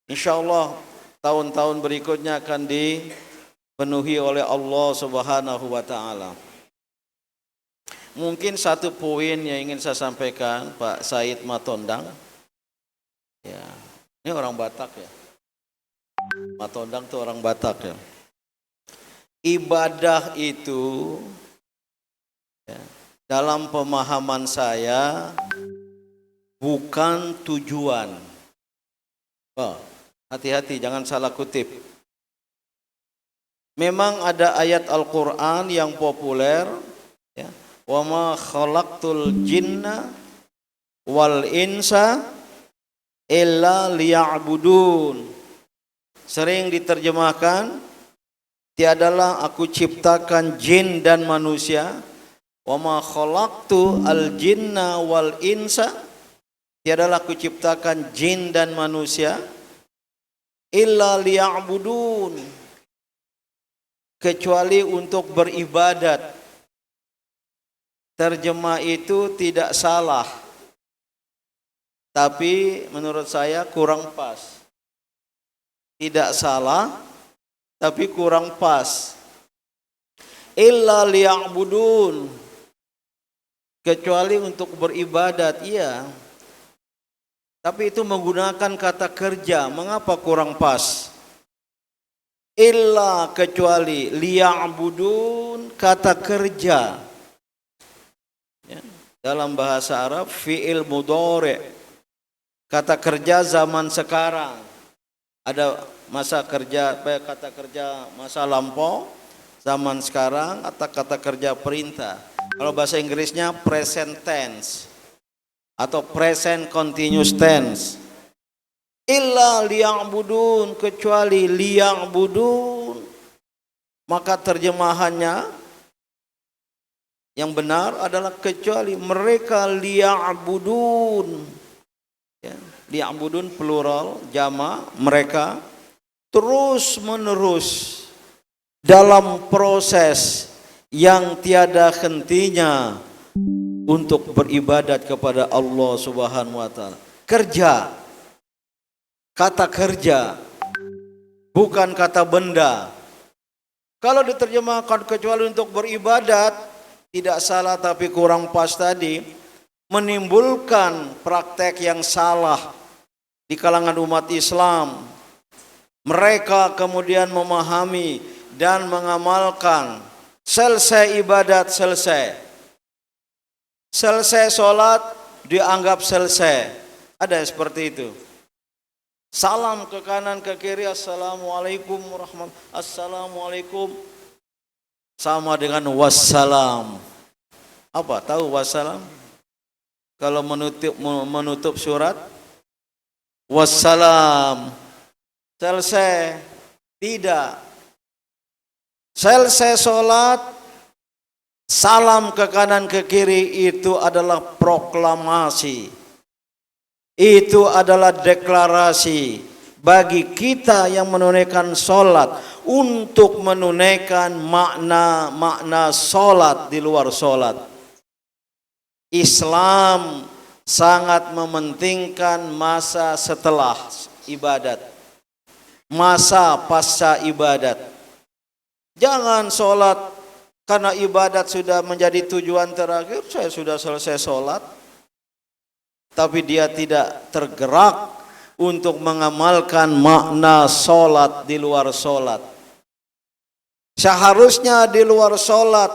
Insya Allah tahun-tahun berikutnya akan dipenuhi oleh Allah Subhanahu wa ta'ala. Mungkin satu poin yang ingin saya sampaikan, Pak Said Matondang. Ya, ini orang Batak ya. Matondang itu orang Batak ya. Ibadah itu ya, dalam pemahaman saya bukan tujuan. Oh, hati-hati jangan salah kutip. Memang ada ayat Al-Quran yang populer ya, wa ma khalaqtul jinna wal insa illa liya'budun. Sering diterjemahkan, tiadalah aku ciptakan jin dan manusia, wa ma khalaqtu al jinna wal insa, tiadalah aku ciptakan jin dan manusia illa liya'budun, kecuali untuk beribadat. Terjemah itu tidak salah, tapi menurut saya kurang pas. Tidak salah, tapi kurang pas. Illa liya'budun, kecuali untuk beribadat, iya. Tapi itu menggunakan kata kerja, mengapa kurang pas? Illa, kecuali, liya'budun, kata kerja. Ya, dalam bahasa Arab, fi'il mudhari'. kata kerja zaman sekarang. Ada masa kerja, kata kerja masa lampau, zaman sekarang, atau kata kerja perintah. Kalau bahasa Inggrisnya present tense atau present continuous tense. Illa liya'budun, kecuali liya'budun. Maka terjemahannya yang benar adalah kecuali mereka liya'budun. Ya, liya'budun plural, jama, mereka terus menerus dalam proses yang tiada hentinya untuk beribadat kepada Allah Subhanahu wa taala. Kerja, kata kerja, bukan kata benda. Kalau diterjemahkan kecuali untuk beribadat, tidak salah tapi kurang pas tadi, menimbulkan praktek yang salah di kalangan umat Islam. Mereka kemudian memahami dan mengamalkan selesai ibadat selesai. Selesai sholat dianggap selesai. Ada yang seperti itu. Salam ke kanan ke kiri, assalamualaikum warahmatullahi, assalamualaikum sama dengan wassalam. Apa tahu wassalam? Kalau menutup surat, wassalam. Selesai. Tidak. Selesai sholat, salam ke kanan ke kiri itu adalah proklamasi. Itu adalah deklarasi bagi kita yang menunaikan sholat untuk menunaikan makna-makna sholat di luar sholat. Islam sangat mementingkan masa setelah ibadat, masa pasca ibadat. Jangan sholat karena ibadat sudah menjadi tujuan terakhir, saya sudah selesai sholat, tapi dia tidak tergerak untuk mengamalkan makna sholat di luar sholat. Seharusnya di luar sholat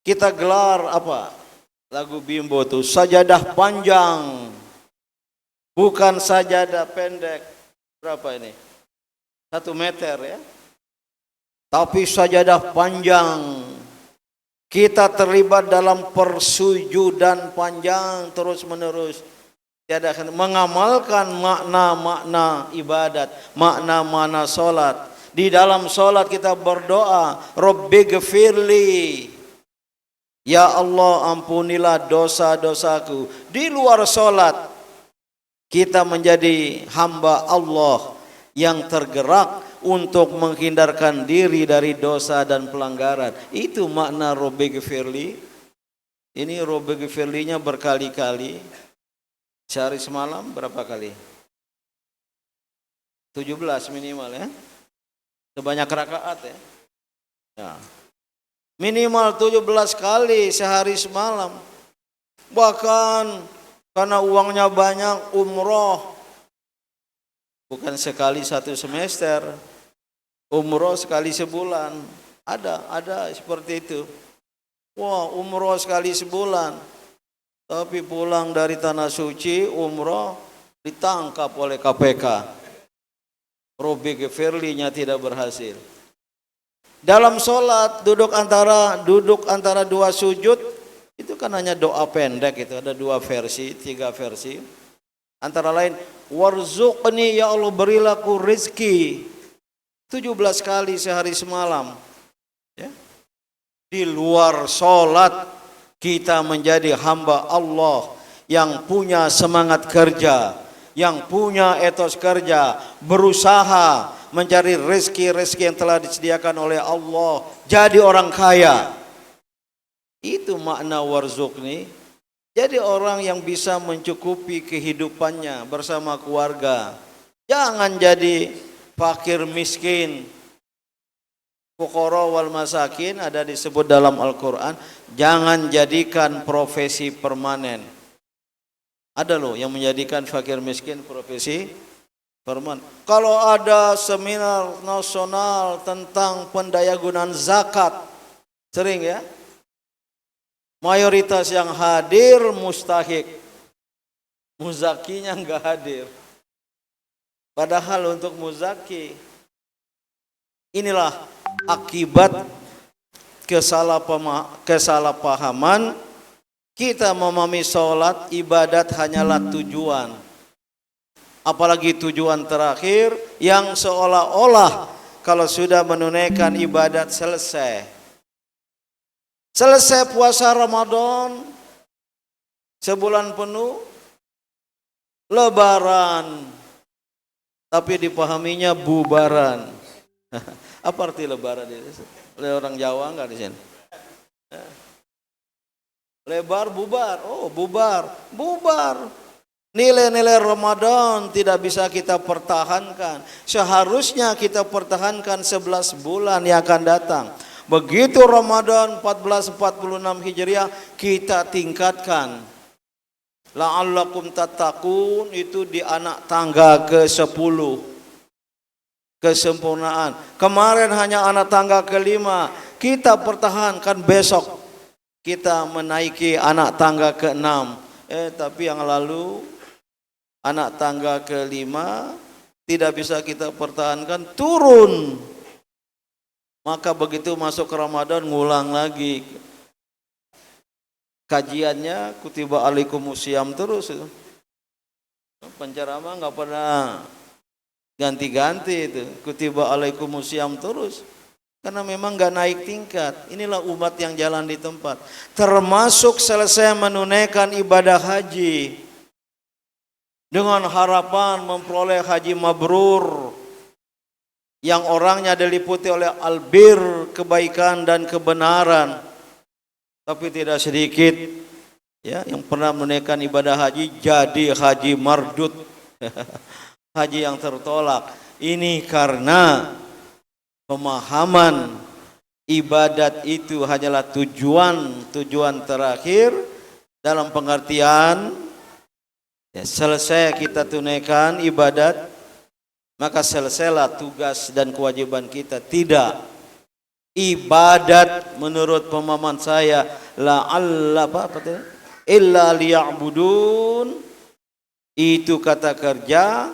kita gelar apa? Lagu Bimbo tuh, sajadah panjang, bukan sajadah pendek. Berapa ini? 1 meter ya. Tapi sajadah panjang. Kita terlibat dalam persujudan panjang terus menerus. Tiada mengamalkan makna-makna ibadat, makna-makna solat. Di dalam solat kita berdoa, Rabbighfirli, ya Allah ampunilah dosa-dosaku. Di luar solat kita menjadi hamba Allah yang tergerak untuk menghindarkan diri dari dosa dan pelanggaran. Itu makna Rabbighfirli. Ini Rabbighfirlinya berkali-kali. Sehari semalam berapa kali? 17 minimal ya. Sebanyak rakaat ya. Ya. Minimal 17 kali sehari semalam. Bahkan karena uangnya banyak, umroh bukan sekali 1 semester, umroh sekali sebulan. Ada seperti itu. Wah, umroh sekali sebulan. Tapi pulang dari tanah suci, umroh, ditangkap oleh KPK. Rabbighfirlinya tidak berhasil. Dalam sholat, duduk antara 2 sujud, itu kan hanya doa pendek, itu ada 2 versi, 3 versi. Antara lain, warzuqni ya Allah berilaku rizki. 17 kali sehari semalam. Ya. Di luar sholat, kita menjadi hamba Allah yang punya semangat kerja, yang punya etos kerja, berusaha mencari rezeki-rezeki yang telah disediakan oleh Allah, jadi orang kaya. Itu makna warzuqni. Jadi orang yang bisa mencukupi kehidupannya bersama keluarga. Jangan jadi fakir miskin. Fuqara wal masakin ada disebut dalam Al-Quran. Jangan jadikan profesi permanen. Ada loh yang menjadikan fakir miskin profesi permanen. Kalau ada seminar nasional tentang pendayagunaan zakat, sering ya, mayoritas yang hadir mustahik. muzakinya nggak hadir. Padahal untuk muzaki, inilah akibat kesalahpahaman kita memahami sholat ibadat hanyalah tujuan, apalagi tujuan terakhir yang seolah-olah kalau sudah menunaikan ibadat selesai puasa Ramadan sebulan penuh, lebaran, tapi dipahaminya bubaran. Apa arti lebaran itu? Oleh orang Jawa enggak di sini? Lebar bubar. Oh, bubar. Nilai-nilai Ramadan tidak bisa kita pertahankan. Seharusnya kita pertahankan 11 bulan yang akan datang. Begitu Ramadan 1446 Hijriah kita tingkatkan. La'allakum tattaqun itu di anak tangga ke-10. Kesempurnaan. Kemarin hanya anak tangga ke-5. Kita pertahankan besok kita menaiki anak tangga ke-6. Tapi yang lalu anak tangga ke-5 tidak bisa kita pertahankan, turun. Maka begitu masuk ke Ramadan ngulang lagi. Kajiannya kutiba alaikumusiyam terus itu. Penceramah nggak pernah ganti-ganti itu. Kutiba alaikumusiyam terus. Karena memang nggak naik tingkat. Inilah umat yang jalan di tempat. Termasuk selesai menunaikan ibadah haji dengan harapan memperoleh haji mabrur yang orangnya diliputi oleh albir, kebaikan dan kebenaran. Tapi tidak sedikit ya yang pernah menunaikan ibadah haji jadi haji mardut. Haji yang tertolak. Ini karena pemahaman ibadat itu hanyalah tujuan terakhir dalam pengertian ya, selesai kita tunaikan ibadat maka selesailah tugas dan kewajiban kita. Tidak. Ibadat menurut pemahaman saya illa liya'budun, itu kata kerja,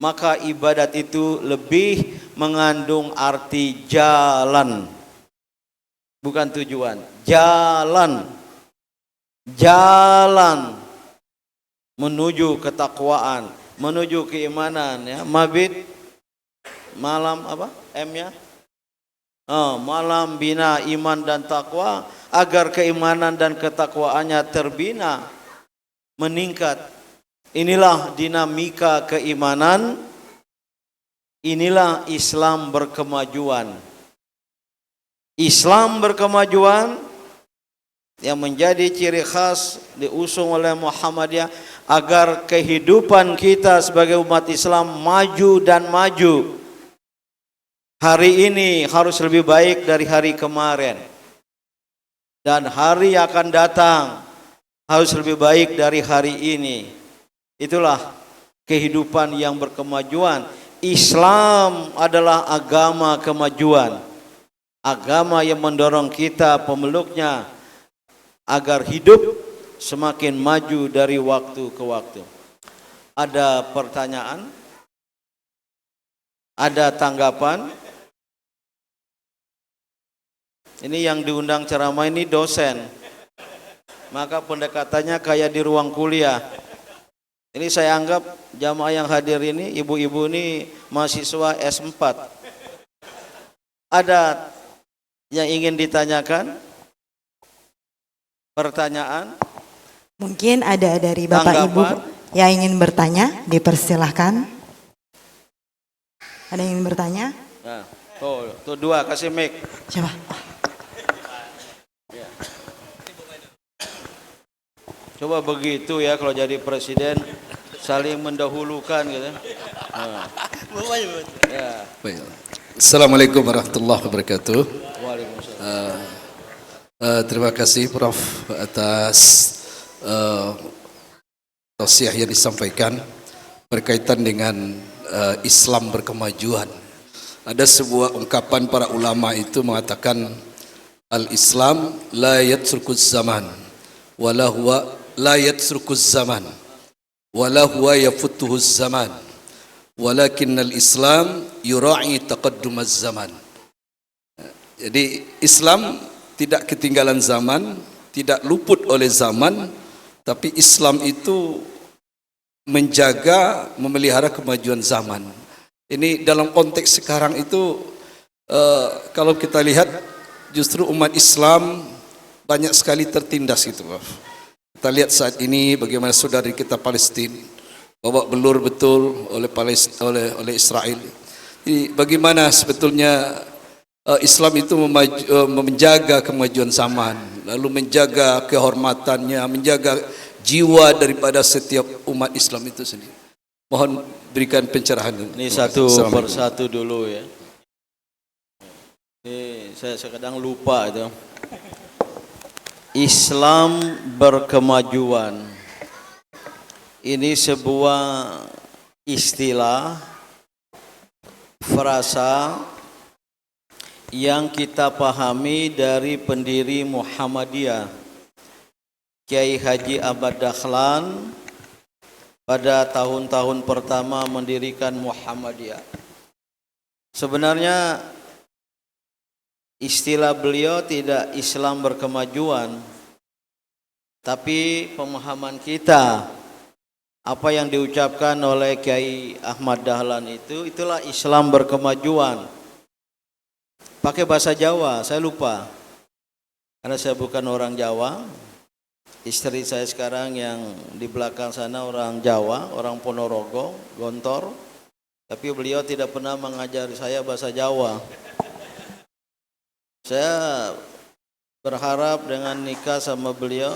maka ibadat itu lebih mengandung arti jalan, bukan tujuan. Jalan menuju ketakwaan, menuju keimanan ya. Mabit malam apa? M-nya? Malam bina iman dan takwa agar keimanan dan ketakwaannya terbina, meningkat. Inilah dinamika keimanan. Inilah Islam berkemajuan. Islam berkemajuan yang menjadi ciri khas diusung oleh Muhammadiyah agar kehidupan kita sebagai umat Islam maju dan maju. Hari ini harus lebih baik dari hari kemarin. Dan hari yang akan datang harus lebih baik dari hari ini. Itulah kehidupan yang berkemajuan. Islam adalah agama kemajuan. Agama yang mendorong kita pemeluknya agar hidup semakin maju dari waktu ke waktu. Ada pertanyaan? Ada tanggapan? Ini yang diundang ceramah ini dosen. Maka pendekatannya kayak di ruang kuliah. Ini saya anggap jamaah yang hadir ini, ibu-ibu ini mahasiswa S4. Ada yang ingin ditanyakan? Pertanyaan? Mungkin ada dari Bapak Ibu yang ingin bertanya, dipersilahkan. Ada yang ingin bertanya? Nah, tuh dua, kasih mic. Siapa? Coba begitu ya kalau jadi presiden saling mendahulukan gitu. Ya. Assalamualaikum warahmatullahi wabarakatuh. Waalaikumsalam. Terima kasih Prof atas tausiah yang disampaikan berkaitan dengan Islam berkemajuan. Ada sebuah ungkapan para ulama itu mengatakan al-Islam la yatrukuz zaman wala huwa la yatrukuz zaman. wala huwa yafutuhu zaman walakinnal Islam yura'i taqaddumaz zaman. Jadi Islam tidak ketinggalan zaman, tidak luput oleh zaman, tapi Islam itu menjaga, memelihara kemajuan zaman. Ini dalam konteks sekarang itu kalau kita lihat justru umat Islam banyak sekali tertindas gitu. Kita lihat saat ini bagaimana saudara kita Palestina babak belur betul oleh Israel. Jadi bagaimana sebetulnya Islam itu menjaga kemajuan zaman, lalu menjaga kehormatannya, menjaga jiwa daripada setiap umat Islam itu sendiri. Mohon berikan pencerahan. Ini satu persatu dulu ya. Ini saya kadang lupa itu. Islam berkemajuan. Ini sebuah istilah, frasa yang kita pahami dari pendiri Muhammadiyah Kiai Haji Ahmad Dahlan pada tahun-tahun pertama mendirikan Muhammadiyah. Sebenarnya istilah beliau tidak Islam berkemajuan, tapi pemahaman kita, apa yang diucapkan oleh Kiai Ahmad Dahlan itulah Islam berkemajuan. Pakai bahasa Jawa, saya lupa. Karena saya bukan orang Jawa. Istri saya sekarang yang di belakang sana orang Jawa, orang Ponorogo, Gontor. Tapi beliau tidak pernah mengajari saya bahasa Jawa. Saya berharap dengan nikah sama beliau,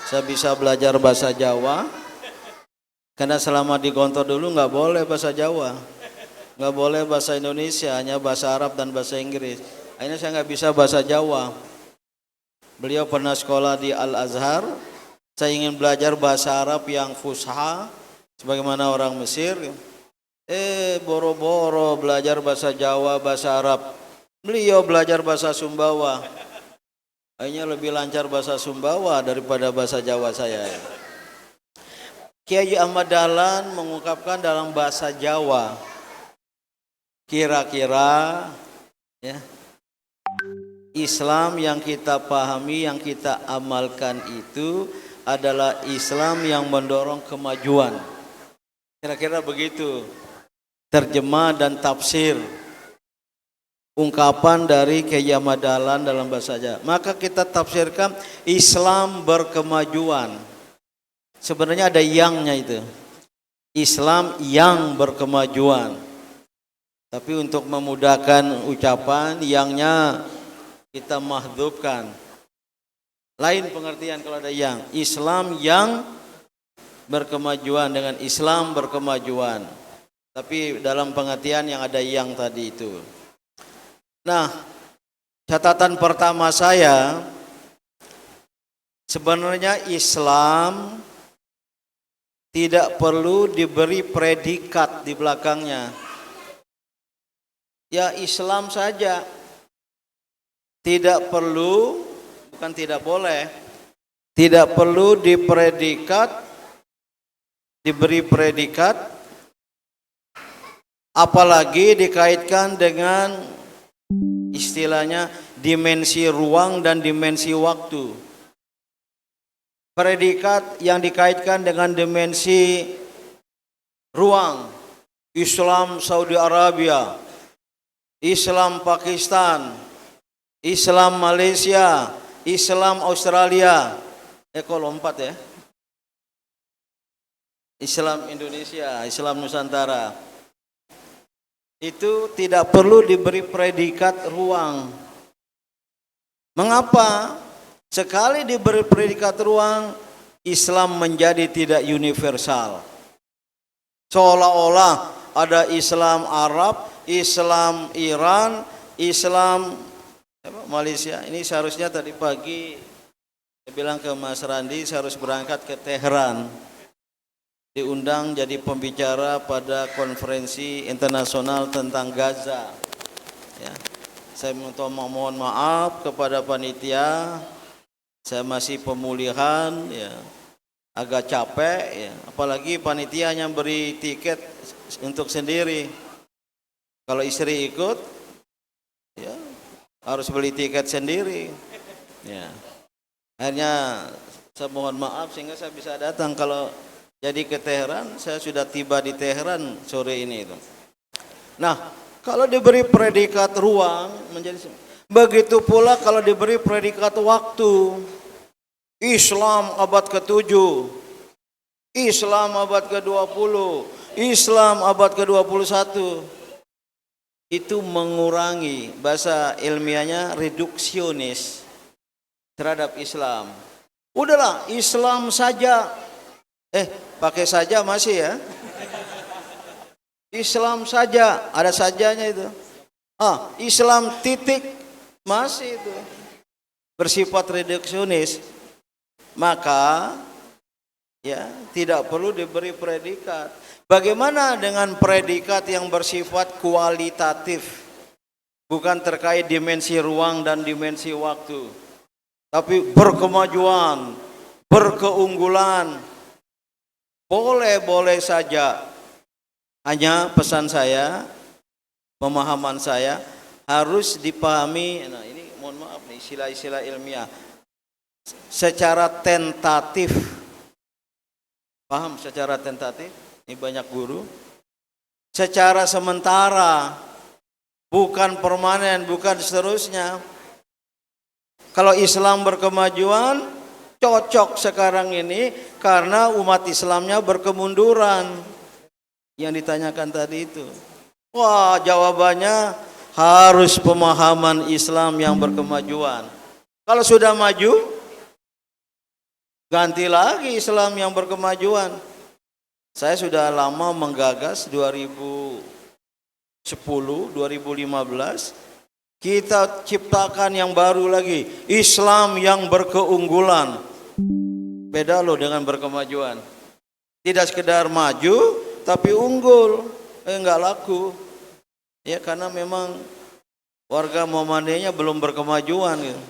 saya bisa belajar bahasa Jawa. Karena selama di Gontor dulu nggak boleh bahasa Jawa. Nggak boleh bahasa Indonesia, hanya bahasa Arab dan bahasa Inggris. Akhirnya saya nggak bisa bahasa Jawa. Beliau pernah sekolah di Al-Azhar. Saya ingin belajar bahasa Arab yang fusha, sebagaimana orang Mesir. Boro-boro belajar bahasa Jawa, bahasa Arab. Beliau belajar bahasa Sumbawa. Akhirnya lebih lancar bahasa Sumbawa daripada bahasa Jawa saya. Kiai Ahmad Dahlan mengungkapkan dalam bahasa Jawa. Kira-kira ya, Islam yang kita pahami, yang kita amalkan itu adalah Islam yang mendorong kemajuan. Kira-kira begitu terjemah dan tafsir ungkapan dari Kiai Ahmad Dahlan dalam bahasa Jawa. Maka kita tafsirkan Islam berkemajuan. Sebenarnya ada yangnya itu. Islam yang berkemajuan. Tapi untuk memudahkan ucapan, yangnya kita mahdzubkan. Lain pengertian kalau ada yang. Islam yang berkemajuan dengan Islam berkemajuan. Tapi dalam pengertian yang ada yang tadi itu. Nah, catatan pertama saya, sebenarnya Islam tidak perlu diberi predikat di belakangnya. Ya Islam saja, tidak perlu, bukan tidak boleh, tidak perlu diberi predikat, apalagi dikaitkan dengan istilahnya dimensi ruang dan dimensi waktu. Predikat yang dikaitkan dengan dimensi ruang, Islam Saudi Arabia, Islam Pakistan, Islam Malaysia, Islam Australia. Kalau 4 ya. Islam Indonesia, Islam Nusantara. Itu tidak perlu diberi predikat ruang. Mengapa? Sekali diberi predikat ruang, Islam menjadi tidak universal. Seolah-olah ada Islam Arab, Islam Iran, Islam Malaysia. Ini seharusnya tadi pagi saya bilang ke Mas Randi, saya harus berangkat ke Teheran. Diundang jadi pembicara pada konferensi internasional tentang Gaza. Ya. Saya mohon maaf kepada panitia. Saya masih pemulihan. Ya. agak capek ya. Apalagi panitianya beri tiket untuk sendiri. Kalau istri ikut ya harus beli tiket sendiri ya. Akhirnya saya mohon maaf sehingga saya bisa datang. Kalau jadi ke Teheran, saya sudah tiba di Teheran sore ini itu. Nah, kalau diberi predikat ruang menjadi begitu pula kalau diberi predikat waktu. Islam abad ke-7, Islam abad ke-20, Islam abad ke-21. Itu mengurangi, bahasa ilmiahnya reduksionis terhadap Islam. Udahlah, Islam saja. Pakai saja masih ya. Islam saja, ada sajanya itu. Islam titik masih itu. Bersifat reduksionis. Maka ya tidak perlu diberi predikat. Bagaimana dengan predikat yang bersifat kualitatif, bukan terkait dimensi ruang dan dimensi waktu, tapi berkemajuan, berkeunggulan, boleh-boleh saja. Hanya pesan saya, pemahaman saya harus dipahami. Nah ini mohon maaf nih istilah-istilah ilmiah. Secara tentatif, paham secara tentatif? Ini banyak guru. Secara sementara, bukan permanen, bukan seterusnya. Kalau Islam berkemajuan, cocok sekarang ini karena umat Islamnya berkemunduran. Yang ditanyakan tadi itu. Wah, jawabannya harus pemahaman Islam yang berkemajuan. Kalau sudah maju, ganti lagi Islam yang berkemajuan. Saya sudah lama menggagas 2010, 2015 kita ciptakan yang baru lagi, Islam yang berkeunggulan. Beda loh dengan berkemajuan. Tidak sekedar maju tapi unggul, enggak laku. Ya karena memang warga Muhammadiyahnya belum berkemajuan gitu.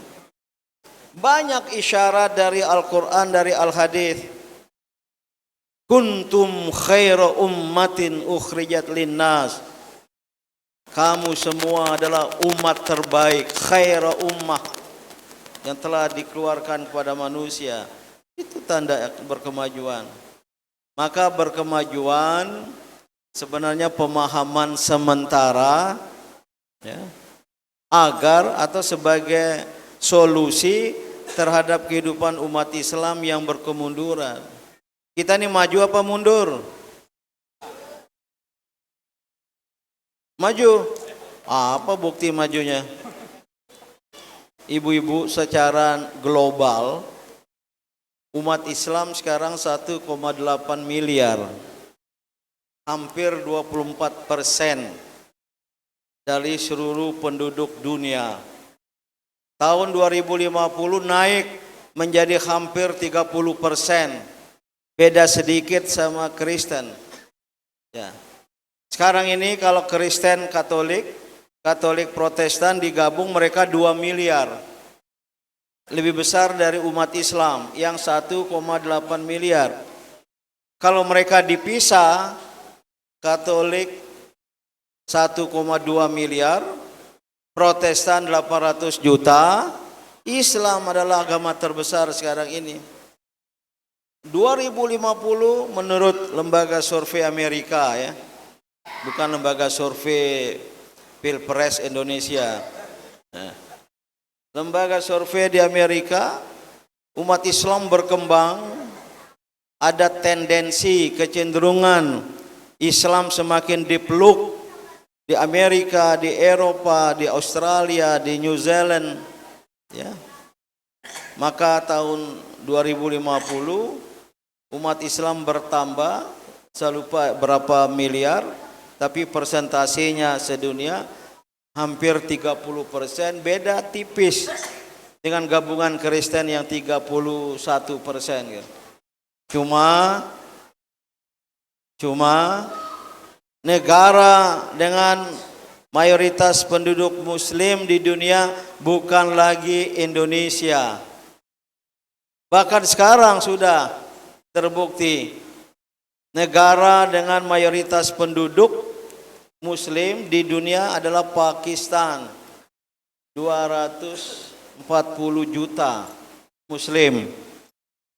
Banyak isyarat dari Al-Quran, dari Al-Hadis. Kuntum khaira ummatin ukhrijat linnas. Kamu semua adalah umat terbaik, khaira ummah yang telah dikeluarkan kepada manusia. Itu tanda berkemajuan. Maka berkemajuan sebenarnya pemahaman sementara ya, agar atau sebagai solusi terhadap kehidupan umat Islam yang berkemunduran. Kita ini maju apa mundur? Maju. Apa bukti majunya? Ibu-ibu, secara global umat Islam sekarang 1,8 miliar. Hampir 24% dari seluruh penduduk dunia. Tahun 2050 naik menjadi hampir 30%. Beda sedikit sama Kristen. Ya. Sekarang ini kalau Kristen Katolik Protestan digabung mereka 2 miliar. Lebih besar dari umat Islam yang 1,8 miliar. Kalau mereka dipisah, Katolik 1,2 miliar, Protestan 800 juta, Islam adalah agama terbesar sekarang ini. 2050 menurut lembaga survei Amerika ya, bukan lembaga survei Pilpres Indonesia. Nah, lembaga survei di Amerika, umat Islam berkembang, ada tendensi kecenderungan Islam semakin dipeluk di Amerika, di Eropa, di Australia, di New Zealand, ya. Maka tahun 2050 umat Islam bertambah, saya lupa berapa miliar, tapi persentasenya sedunia hampir 30%, beda tipis dengan gabungan Kristen yang 31%. Gitu. Cuma negara dengan mayoritas penduduk Muslim di dunia bukan lagi Indonesia. Bahkan sekarang sudah terbukti negara dengan mayoritas penduduk muslim di dunia adalah Pakistan. 240 juta muslim,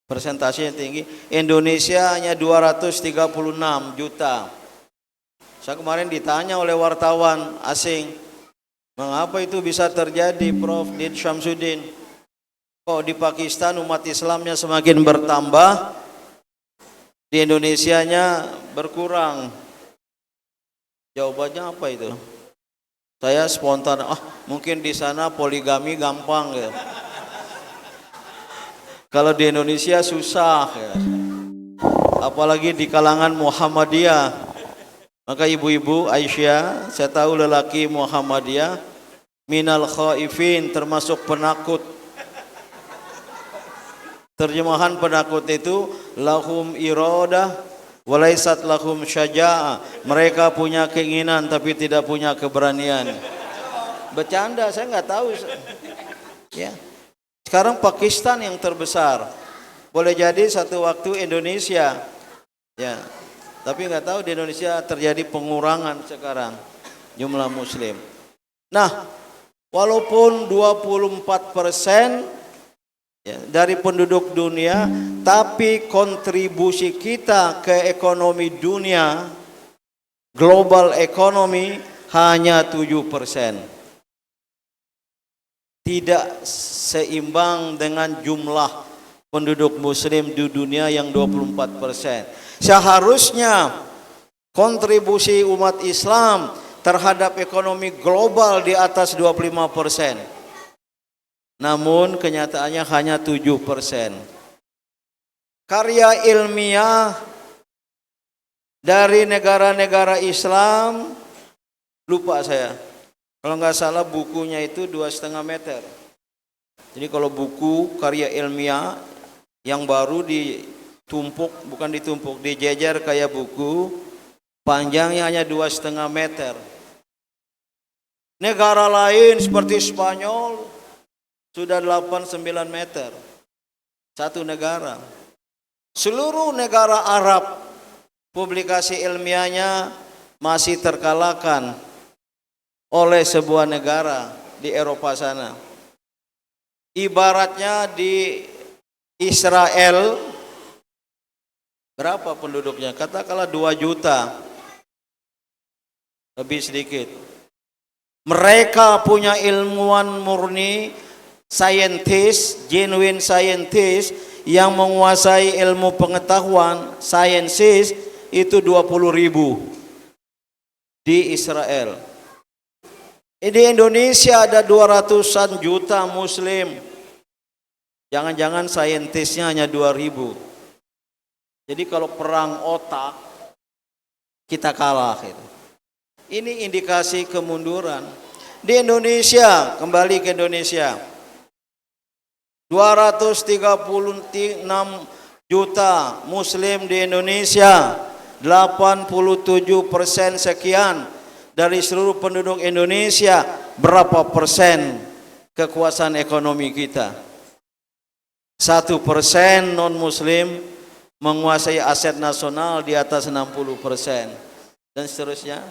persentasenya tinggi. Indonesia hanya 236 juta. Saya kemarin ditanya oleh wartawan asing, mengapa itu bisa terjadi, Prof. Din Syamsuddin? Kok di Pakistan umat Islamnya semakin bertambah, di Indonesianya berkurang? Jawabannya apa itu? Saya spontan, mungkin di sana poligami gampang ya. Kalau di Indonesia susah ya. Apalagi di kalangan Muhammadiyah. Maka ibu-ibu Aisyah, saya tahu lelaki Muhammadiyah minal khaifin, termasuk penakut. Terjemahan penakut itu lahum iradah walaisat lahum syaja'ah. Mereka punya keinginan tapi tidak punya keberanian. Bercanda, saya nggak tahu. Ya. Sekarang Pakistan yang terbesar. Boleh jadi satu waktu Indonesia. Ya. Tapi nggak tahu di Indonesia terjadi pengurangan sekarang jumlah muslim. Nah, walaupun 24% ya, dari penduduk dunia, tapi kontribusi kita ke ekonomi dunia, global economy, hanya 7%. Tidak seimbang dengan jumlah penduduk muslim di dunia yang 24%. Seharusnya kontribusi umat Islam terhadap ekonomi global di atas 25%. Namun kenyataannya hanya 7%. Karya ilmiah dari negara-negara Islam, lupa saya. Kalau nggak salah bukunya itu 2,5 meter. Jadi kalau buku karya ilmiah yang baru ditumpuk, bukan ditumpuk, dijejer kayak buku, panjangnya hanya 2,5 meter. Negara lain seperti Spanyol sudah 8-9 meter. Satu negara. Seluruh negara Arab, publikasi ilmiahnya masih terkalahkan oleh sebuah negara di Eropa sana. Ibaratnya di Israel, berapa penduduknya? Katakanlah 2 juta, lebih sedikit. Mereka punya ilmuwan murni, scientist, genuine scientist, yang menguasai ilmu pengetahuan, sciences, itu 20.000 di Israel. Di Indonesia ada 200-an juta muslim. Jangan-jangan saintisnya hanya 2.000. Jadi kalau perang otak, kita kalah. Ini indikasi kemunduran. Di Indonesia, kembali ke Indonesia, 236 juta muslim di Indonesia, 87% sekian dari seluruh penduduk Indonesia. Berapa persen kekuasaan ekonomi kita? 1% non muslim menguasai aset nasional di atas 60%, dan seterusnya.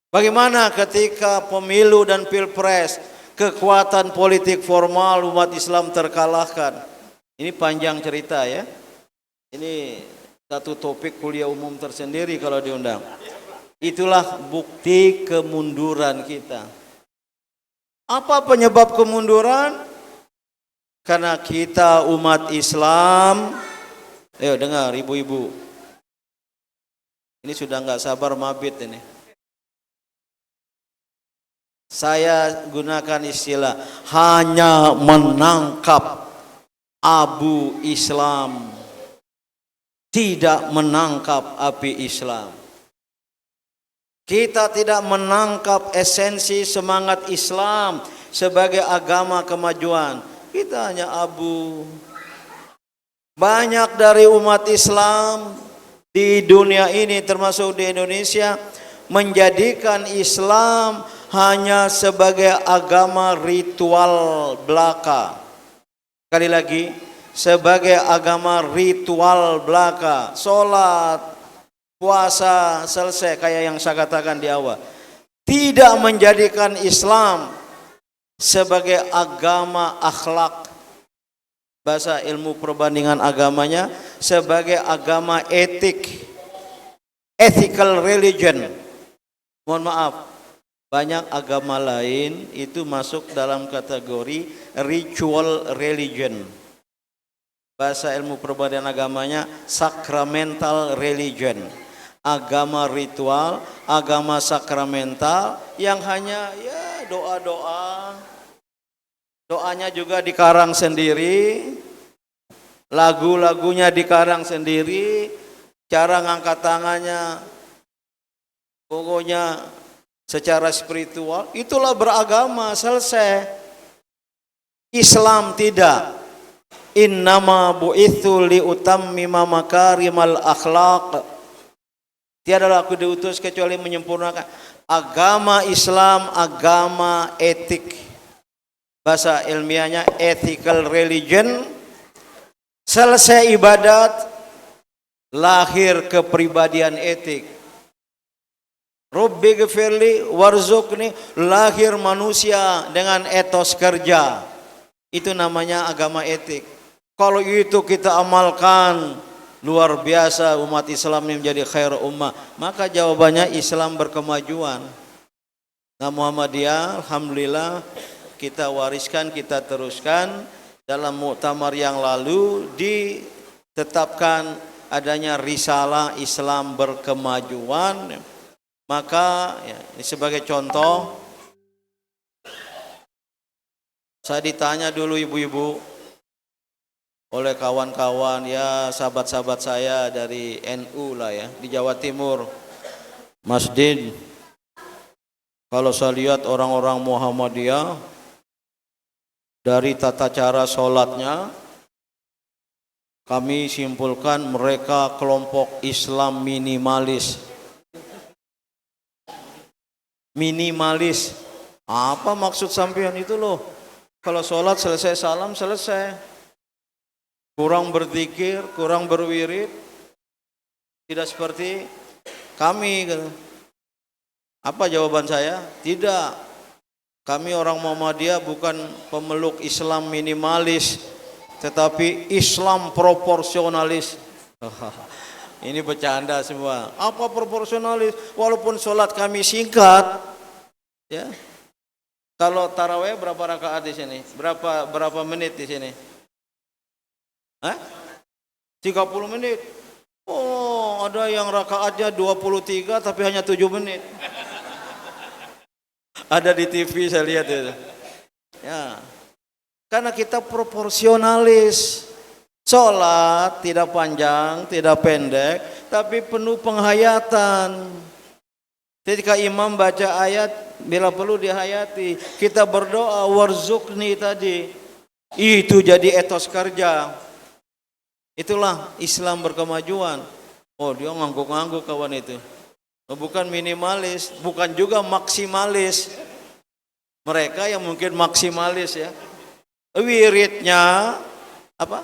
Bagaimana ketika pemilu dan pilpres, kekuatan politik formal umat Islam terkalahkan? Ini panjang cerita ya. Ini satu topik kuliah umum tersendiri kalau diundang. Itulah bukti kemunduran kita. Apa penyebab kemunduran? Karena kita umat Islam. Ayo dengar ibu-ibu. Ini sudah nggak sabar mabit ini. Saya gunakan istilah hanya menangkap abu Islam, tidak menangkap api Islam. Kita tidak menangkap esensi semangat Islam sebagai agama kemajuan. Kita hanya abu. Banyak dari umat Islam di dunia ini, termasuk di Indonesia, menjadikan Islam hanya sebagai agama ritual belaka. Sekali lagi, sebagai agama ritual belaka, sholat, puasa, selesai kayak yang saya katakan di awal. Tidak menjadikan Islam sebagai agama akhlak, bahasa ilmu perbandingan agamanya, sebagai agama etik, ethical religion. Mohon maaf, banyak agama lain itu masuk dalam kategori ritual religion. Bahasa ilmu perbandingan agamanya sacramental religion. Agama ritual, agama sakramental yang hanya ya doa-doa. Doanya juga dikarang sendiri, lagu-lagunya dikarang sendiri, cara ngangkat tangannya pokoknya secara spiritual. Itulah beragama, selesai. Islam tidak. Innama bu'itsu liutammima makarimal akhlaq. Tiadalah aku diutus kecuali menyempurnakan agama Islam, agama etik. Bahasa ilmiahnya ethical religion. Selesai ibadat, lahir kepribadian etik. Rabbi ghfirli warzuqni, lahir manusia dengan etos kerja. Itu namanya agama etik. Kalau itu kita amalkan, luar biasa umat Islam ini menjadi khair ummah. Maka jawabannya Islam berkemajuan. Nah, Muhammadiyah alhamdulillah kita wariskan, kita teruskan. Dalam muktamar yang lalu ditetapkan adanya risalah Islam berkemajuan. Maka ya, ini sebagai contoh, saya ditanya dulu ibu-ibu oleh kawan-kawan, ya sahabat-sahabat saya dari NU lah ya, di Jawa Timur. Mas Din, kalau saya lihat orang-orang Muhammadiyah dari tata cara sholatnya, kami simpulkan mereka kelompok Islam minimalis. Minimalis. Apa maksud sampean itu loh? Kalau sholat selesai salam selesai. Kurang berzikir, kurang berwirid. Tidak seperti kami. Apa jawaban saya? Tidak. Kami orang Muhammadiyah bukan pemeluk Islam minimalis, tetapi Islam proporsionalis. Ini bercanda semua. Apa proporsionalis? Walaupun sholat kami singkat, ya. Kalau tarawih berapa rakaat di sini? Berapa menit di sini? 30 menit. Oh, ada yang rakaatnya 23 tapi hanya 7 menit. Ada di TV saya lihat itu. Ya. Karena kita proporsionalis. Sholat tidak panjang, tidak pendek, tapi penuh penghayatan. Ketika imam baca ayat, bila perlu dihayati. Kita berdoa warzuqni tadi. Itu jadi etos kerja. Itulah Islam berkemajuan. Oh, dia ngangguk-ngangguk kawan itu. Bukan minimalis, bukan juga maksimalis. Mereka yang mungkin maksimalis ya. Wiridnya apa?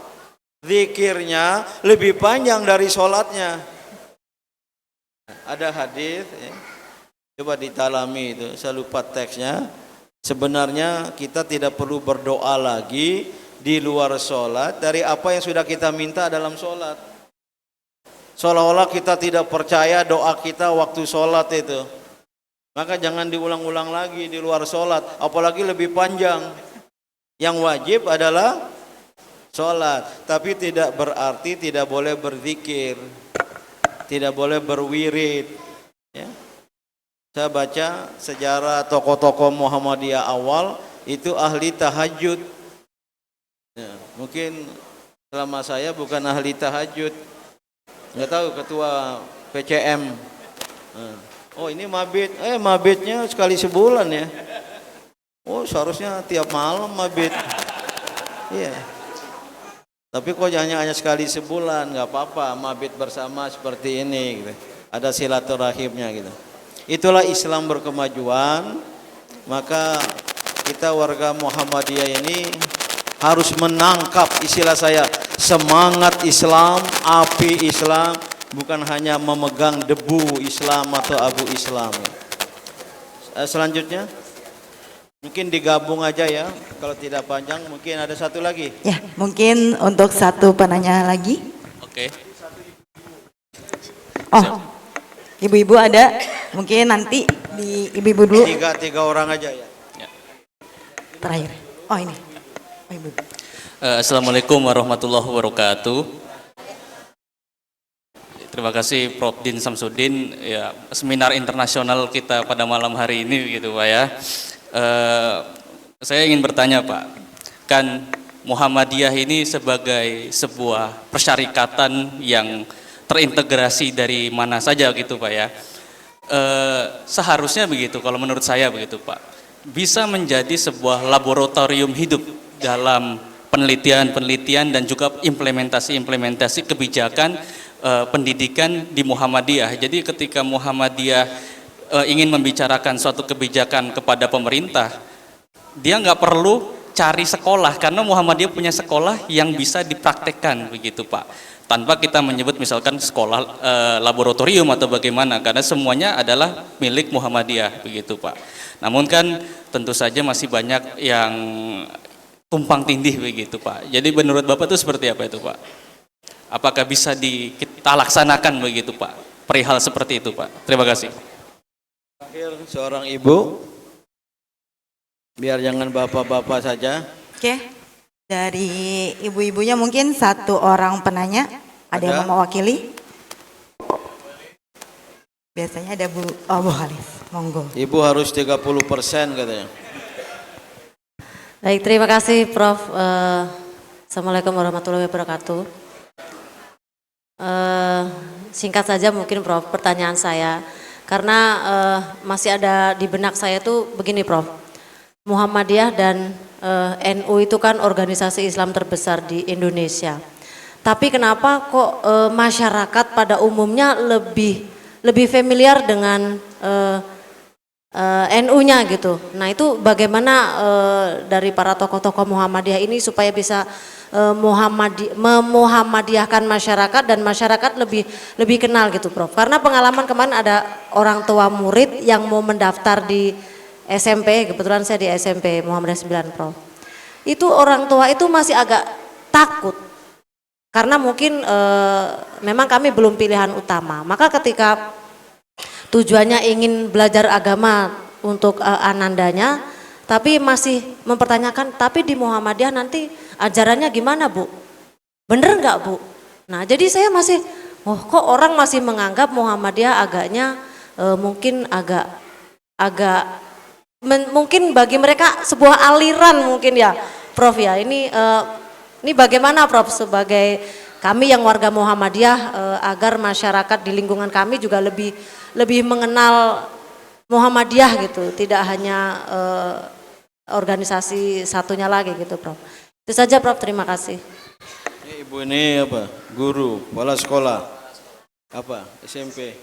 Zikirnya lebih panjang dari sholatnya. Ada hadis ya. Coba ditalami itu, saya lupa teksnya. Sebenarnya kita tidak perlu berdoa lagi di luar sholat dari apa yang sudah kita minta dalam sholat. Seolah-olah kita tidak percaya doa kita waktu sholat itu. Maka jangan diulang-ulang lagi di luar sholat, apalagi lebih panjang. Yang wajib adalah sholat, tapi tidak berarti tidak boleh berzikir, tidak boleh berwirid. Ya. Saya baca sejarah tokoh-tokoh Muhammadiyah awal itu ahli tahajud. Ya, mungkin selama saya bukan ahli tahajud, nggak tahu ketua PCM. Oh ini mabit, mabitnya sekali sebulan ya. Oh seharusnya tiap malam mabit. Iya. Tapi kok hanya sekali sebulan, nggak apa-apa mabit bersama seperti ini. Gitu. Ada silaturahimnya gitu. Itulah Islam berkemajuan. Maka kita warga Muhammadiyah ini harus menangkap istilah saya semangat Islam, api Islam, bukan hanya memegang debu Islam atau abu Islam. Selanjutnya mungkin digabung aja ya, kalau tidak panjang. Mungkin ada satu lagi. Ya, mungkin untuk satu penanya lagi. Oke. Oh, ibu-ibu ada, mungkin nanti di ibu-ibu dulu Tiga orang aja ya. terakhir. Oh ini, oh ibu. Assalamualaikum warahmatullahi wabarakatuh. Terima kasih Prof. Din Samsudin, ya, seminar internasional kita pada malam hari ini gitu Pak ya. Saya ingin bertanya Pak, kan Muhammadiyah ini sebagai sebuah persyarikatan yang terintegrasi dari mana saja gitu Pak ya. Seharusnya begitu, kalau menurut saya begitu Pak, bisa menjadi sebuah laboratorium hidup dalam penelitian dan juga implementasi kebijakan pendidikan di Muhammadiyah. Jadi ketika Muhammadiyah ingin membicarakan suatu kebijakan kepada pemerintah, dia nggak perlu cari sekolah karena Muhammadiyah punya sekolah yang bisa dipraktekkan begitu Pak. Tanpa kita menyebut misalkan sekolah laboratorium atau bagaimana, karena semuanya adalah milik Muhammadiyah begitu Pak. Namun kan tentu saja masih banyak yang tumpang tindih begitu Pak. Jadi menurut Bapak itu seperti apa itu Pak? Apakah bisa kita laksanakan begitu Pak? Perihal seperti itu Pak. Terima kasih. Terakhir seorang ibu, biar jangan bapak-bapak saja. Oke, dari ibu-ibunya mungkin satu orang penanya, ada yang mau mewakili? Biasanya ada Bu Halis, monggo. Ibu harus 30% katanya. Baik, terima kasih Prof. Assalamualaikum warahmatullahi wabarakatuh. Singkat saja mungkin Prof, pertanyaan saya, karena masih ada di benak saya tuh begini Prof. Muhammadiyah dan NU itu kan organisasi Islam terbesar di Indonesia. Tapi kenapa kok masyarakat pada umumnya lebih familiar dengan NU-nya gitu. Nah itu bagaimana dari para tokoh-tokoh Muhammadiyah ini supaya bisa memuhammadiyahkan masyarakat dan masyarakat lebih kenal gitu Prof. Karena pengalaman kemarin ada orang tua murid yang mau mendaftar di SMP, kebetulan saya di SMP Muhammadiyah 9 Prof. Itu orang tua itu masih agak takut karena mungkin memang kami belum pilihan utama. Maka ketika tujuannya ingin belajar agama untuk anandanya, tapi masih mempertanyakan, tapi di Muhammadiyah nanti ajarannya gimana Bu? Bener nggak Bu? Nah jadi saya masih, kok orang masih menganggap Muhammadiyah agaknya mungkin mungkin bagi mereka sebuah aliran mungkin ya Prof ya. Ini bagaimana Prof sebagai kami yang warga Muhammadiyah agar masyarakat di lingkungan kami juga lebih mengenal Muhammadiyah gitu, tidak hanya organisasi satunya lagi gitu Prof. Itu saja Prof, terima kasih. Ini ibu ini apa? Guru, kepala sekolah, apa? SMP.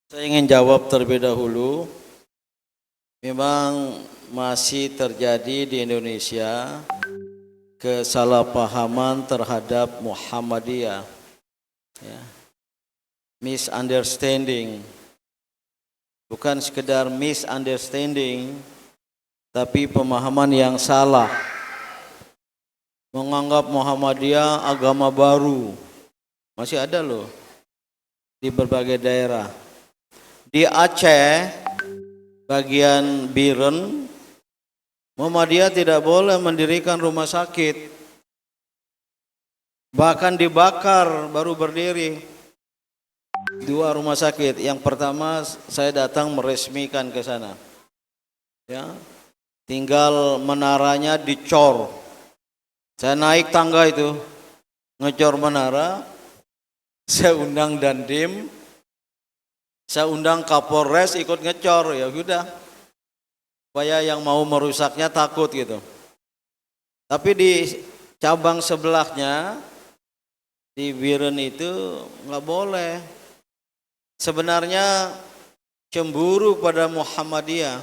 Saya ingin jawab terlebih dahulu. Memang masih terjadi di Indonesia kesalahpahaman terhadap Muhammadiyah, ya. Misunderstanding, bukan sekedar misunderstanding, tapi pemahaman yang salah, menganggap Muhammadiyah agama baru. Masih ada loh di berbagai daerah. Di Aceh, bagian Biren, Muhammadiyah tidak boleh mendirikan rumah sakit, bahkan dibakar baru berdiri 2 rumah sakit. Yang pertama saya datang meresmikan ke sana, ya, tinggal menaranya dicor. Saya naik tangga itu ngecor menara, saya undang Dandim, saya undang Kapolres ikut ngecor, ya sudah, supaya yang mau merusaknya takut gitu. Tapi di cabang sebelahnya di Biren itu nggak boleh. Sebenarnya cemburu pada Muhammadiyah.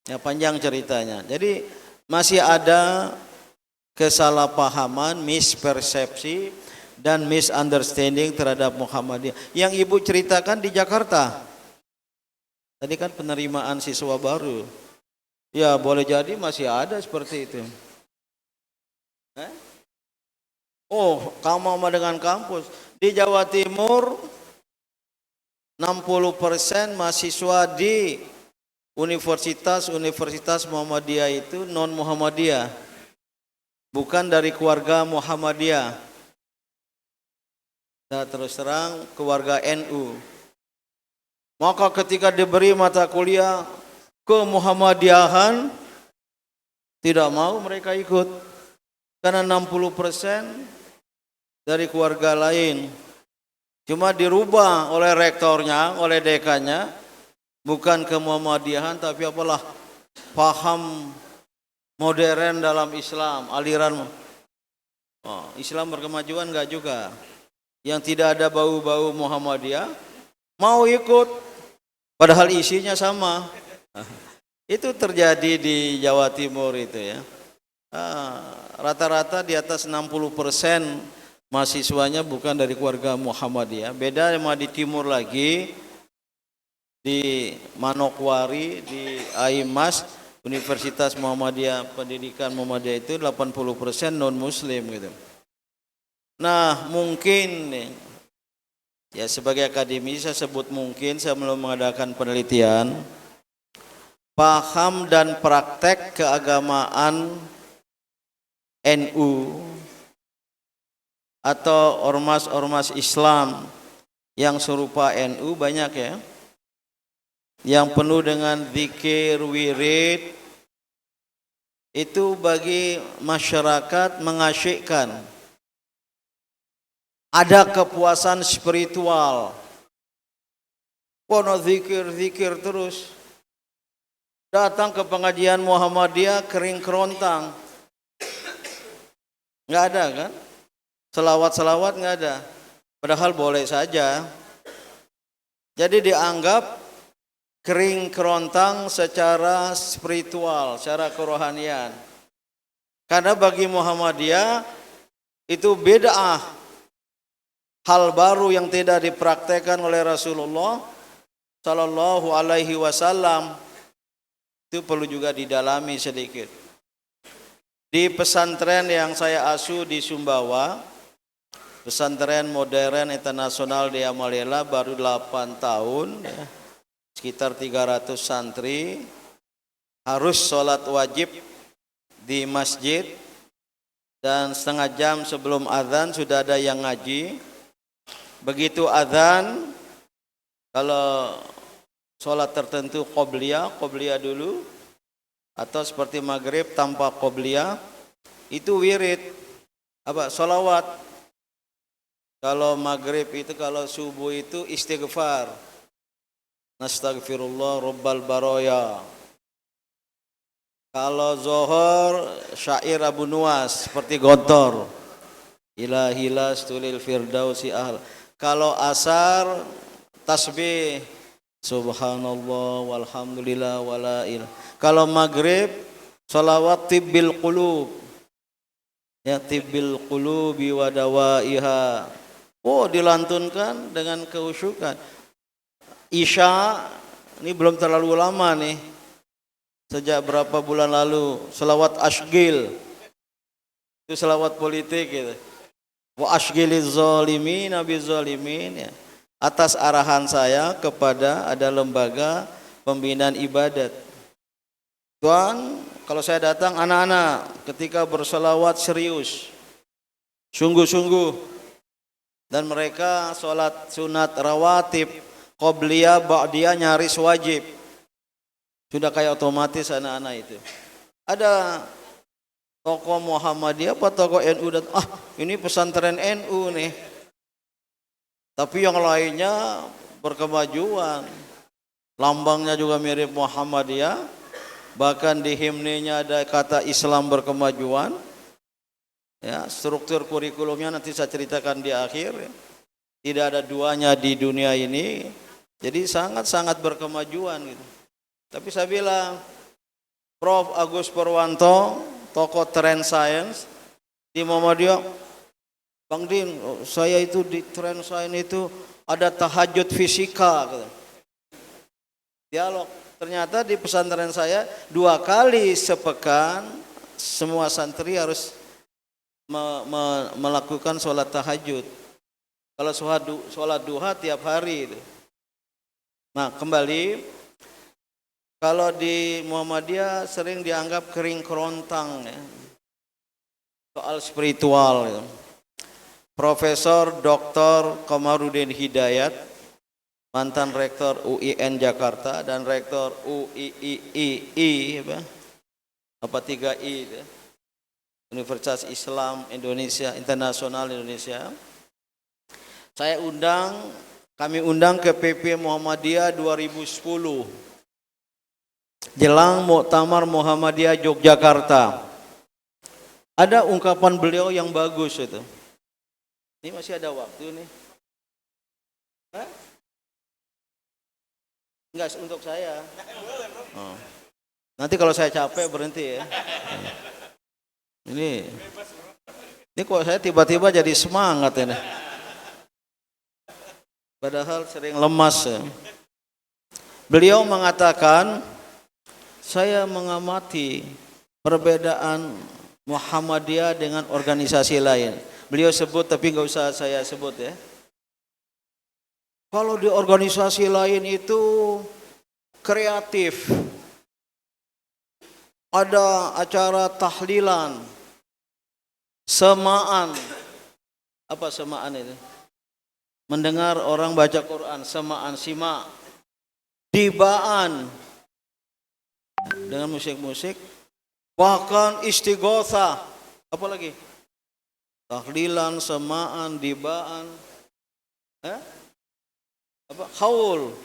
Ya panjang ceritanya. Jadi masih ada kesalahpahaman, mispersepsi dan misunderstanding terhadap Muhammadiyah. Yang Ibu ceritakan di Jakarta. Tadi kan penerimaan siswa baru. Ya boleh jadi masih ada seperti itu. Oh, kamu sama dengan kampus. Di Jawa Timur 60% mahasiswa di Universitas Muhammadiyah itu non Muhammadiyah, bukan dari keluarga Muhammadiyah. Nah, terus terang keluarga NU. Maka ketika diberi mata kuliah ke Muhammadiyahan, tidak mau mereka ikut karena 60% dari keluarga lain. Cuma dirubah oleh rektornya, oleh dekannya. Bukan ke Muhammadiyahan tapi apalah paham modern dalam Islam, aliran Islam berkemajuan enggak juga. Yang tidak ada bau-bau Muhammadiyah mau ikut padahal isinya sama. Itu terjadi di Jawa Timur itu ya. Rata-rata di atas 60% mahasiswanya bukan dari keluarga Muhammadiyah. Beda sama di timur lagi. Di Manokwari, di Aimas, Universitas Muhammadiyah, pendidikan Muhammadiyah itu 80% non muslim gitu. Nah mungkin ya sebagai akademisi saya sebut mungkin, saya belum mengadakan penelitian, paham dan praktek keagamaan NU atau ormas-ormas Islam yang serupa NU banyak ya, yang penuh dengan zikir, wirid, itu bagi masyarakat mengasyikkan. Ada kepuasan spiritual. Pono zikir terus. Datang ke pengajian Muhammadiyah kering kerontang. Nggak ada kan? Selawat nggak ada. Padahal boleh saja. Jadi dianggap kering kerontang secara spiritual, secara kerohanian. Karena bagi Muhammadiyah itu bid'ah, hal baru yang tidak dipraktekkan oleh Rasulullah Sallallahu Alaihi Wasallam. Itu perlu juga didalami sedikit. Di pesantren yang saya asuh di Sumbawa, pesantren modern internasional di Amalela, baru 8 tahun ya. Sekitar 300 santri harus sholat wajib di masjid, dan setengah jam sebelum azan sudah ada yang ngaji. Begitu azan, kalau sholat tertentu qobliyah dulu, atau seperti maghrib tanpa qobliyah, itu wirid sholawat. Kalau maghrib itu, kalau subuh itu istighfar, Nastaghfirullah Rabbal Baraya. Kalau Zohor syair Abu Nuwas seperti Gontor, Ilahila stulil firdausi ahl. Kalau asar tasbih Subhanallah walhamdulillah wala ilah. Kalau maghrib salawat tibbil qulub, ya tibbil qulubi wa dawaiha. Oh, dilantunkan dengan kehusyukan. Isya ini belum terlalu lama nih, sejak berapa bulan lalu, selawat asgil, itu selawat politik gitu. Wa asgiliz zalimin nabiz zalimin, ya. Atas arahan saya kepada ada lembaga pembinaan ibadat. Tuan, kalau saya datang anak-anak ketika berselawat serius, sungguh-sungguh, dan mereka sholat sunat rawatib, qobliyah, ba'diyah nyaris wajib. Sudah kayak otomatis anak-anak itu. Ada tokoh Muhammadiyah apa tokoh NU dan ini pesantren NU nih. Tapi yang lainnya berkemajuan. Lambangnya juga mirip Muhammadiyah. Bahkan di himnenya ada kata Islam berkemajuan. Ya, struktur kurikulumnya nanti saya ceritakan di akhir. Tidak ada duanya di dunia ini. Jadi sangat-sangat berkemajuan gitu. Tapi saya bilang, Prof. Agus Purwanto, tokoh Trend Science di Muhammadiyah. Bang Din, saya itu di Trend Science itu ada tahajud fisika. Dialog. Ternyata di pesantren saya 2 kali sepekan semua santri harus melakukan sholat tahajud. Kalau sholat duha tiap hari itu. Nah, kembali, kalau di Muhammadiyah sering dianggap kering kerontang ya, soal spiritual ya. Profesor Dr. Komarudin Hidayat, mantan rektor UIN Jakarta dan rektor UII apa 3I ya, Universitas Islam Indonesia Internasional Indonesia. Kami undang ke PP Muhammadiyah 2010 jelang Muktamar Muhammadiyah Yogyakarta. Ada ungkapan beliau yang bagus itu. Ini masih ada waktu nih. Hah? Enggak untuk saya. Oh. Nanti kalau saya capek berhenti ya. Ini kok saya tiba-tiba jadi semangat ini. Padahal sering lemas ya. Beliau mengatakan, saya mengamati perbedaan Muhammadiyah dengan organisasi lain. Beliau sebut tapi nggak usah saya sebut ya. Kalau di organisasi lain itu kreatif, ada acara tahlilan, semaan. Apa semaan itu? Mendengar orang baca Quran, semaan, simak, dibaan dengan musik-musik, bahkan istighosah, apa lagi? Tahlilan, semaan, dibaan, haul,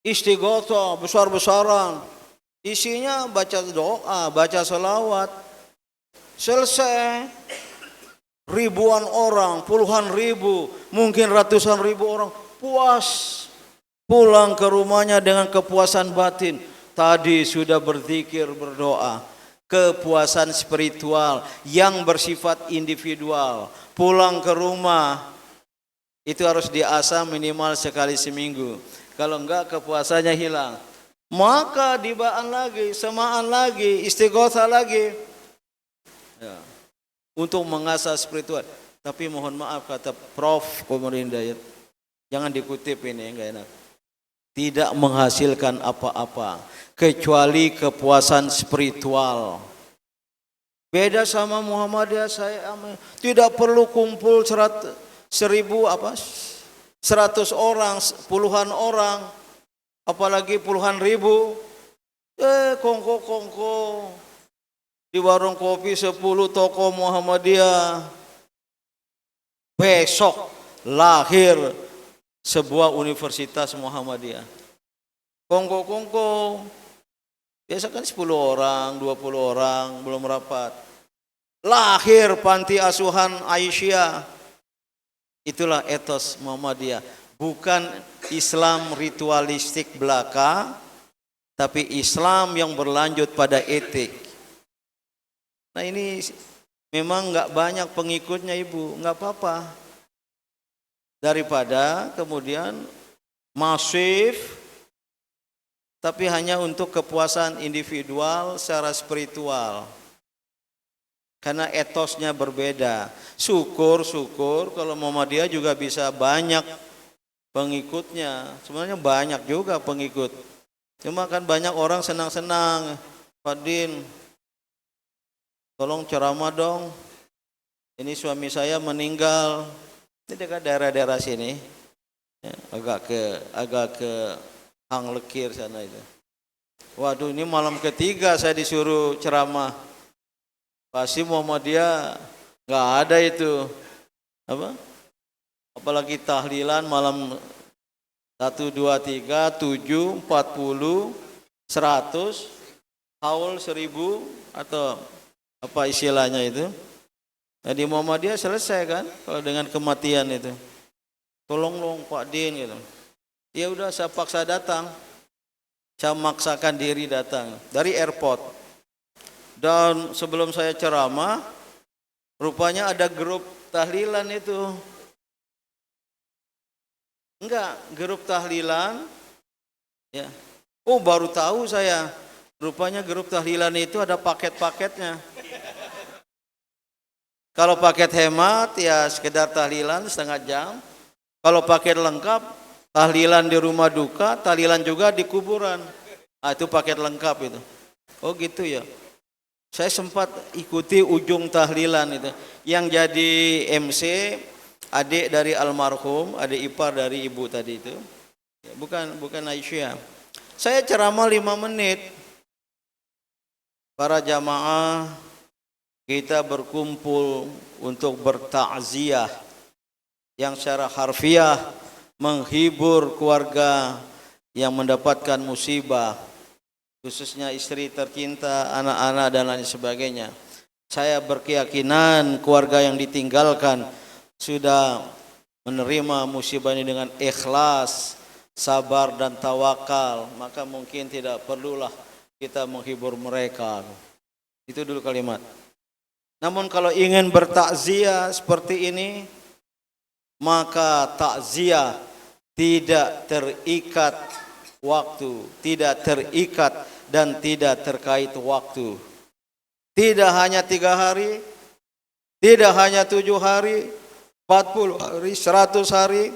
istighosah, besar-besaran, isinya baca doa, baca salawat, selesai. Ribuan orang, puluhan ribu, mungkin ratusan ribu orang puas pulang ke rumahnya dengan kepuasan batin. Tadi sudah berzikir, berdoa, kepuasan spiritual yang bersifat individual. Pulang ke rumah itu harus diasah minimal sekali seminggu. Kalau enggak kepuasannya hilang. Maka dibaan lagi, semaan lagi, istighosah lagi. Ya. Untuk mengasah spiritual. Tapi mohon maaf kata Prof. Komarudin Hidayat, jangan dikutip ini, enggak enak. Tidak menghasilkan apa-apa kecuali kepuasan spiritual. Beda sama Muhammadiyah, saya tidak perlu kumpul 100 orang, puluhan orang, apalagi puluhan ribu. Kongko di warung kopi 10 toko Muhammadiyah. Besok lahir sebuah universitas Muhammadiyah. Kongko biasa kan 10 orang, 20 orang belum rapat. Lahir panti asuhan Aisyah. Itulah etos Muhammadiyah. Bukan Islam ritualistik belaka, tapi Islam yang berlanjut pada etik. Nah ini memang nggak banyak pengikutnya Ibu, nggak apa-apa. Daripada kemudian masif, tapi hanya untuk kepuasan individual secara spiritual. Karena etosnya berbeda. Syukur kalau Muhammadiyah juga bisa banyak pengikutnya. Sebenarnya banyak juga pengikut. Cuma kan banyak orang senang-senang, Pak Din, tolong ceramah dong. Ini suami saya meninggal. Ini dekat daerah-daerah sini. Ya, agak ke Hang Lekir sana itu. Waduh, ini malam ketiga saya disuruh ceramah. Pasti Muhammadiyah nggak ada itu. Apalagi tahlilan malam 1, 2, 3, 7, 40, 100, haul 1000 atau apa istilahnya itu. Nah, di Muhammadiyah selesai kan kalau dengan kematian itu. Tolong dong Pak Din gitu. Ya udah saya paksa datang. Saya memaksakan diri datang dari airport. Dan sebelum saya ceramah, rupanya ada grup tahlilan itu. Enggak, grup tahlilan. Ya. Oh, baru tahu saya. Rupanya grup tahlilan itu ada paket-paketnya. Kalau paket hemat ya sekedar tahlilan setengah jam. Kalau paket lengkap, tahlilan di rumah duka, tahlilan juga di kuburan. Itu paket lengkap itu. Oh gitu ya. Saya sempat ikuti ujung tahlilan itu. Yang jadi MC adik dari almarhum, adik ipar dari ibu tadi itu. Ya, bukan Aisyah. Saya ceramah 5 menit. Para jamaah kita berkumpul untuk bertakziah yang secara harfiah menghibur keluarga yang mendapatkan musibah, khususnya istri tercinta, anak-anak dan lain sebagainya. Saya berkeyakinan keluarga yang ditinggalkan sudah menerima musibah ini dengan ikhlas, sabar dan tawakal, maka mungkin tidak perlulah kita menghibur mereka. Itu dulu kalimat. Namun kalau ingin bertakziah seperti ini, maka takziah tidak terikat waktu, tidak terikat dan tidak terkait waktu. Tidak hanya 3 hari, tidak hanya 7 hari, 40 hari, 100 hari.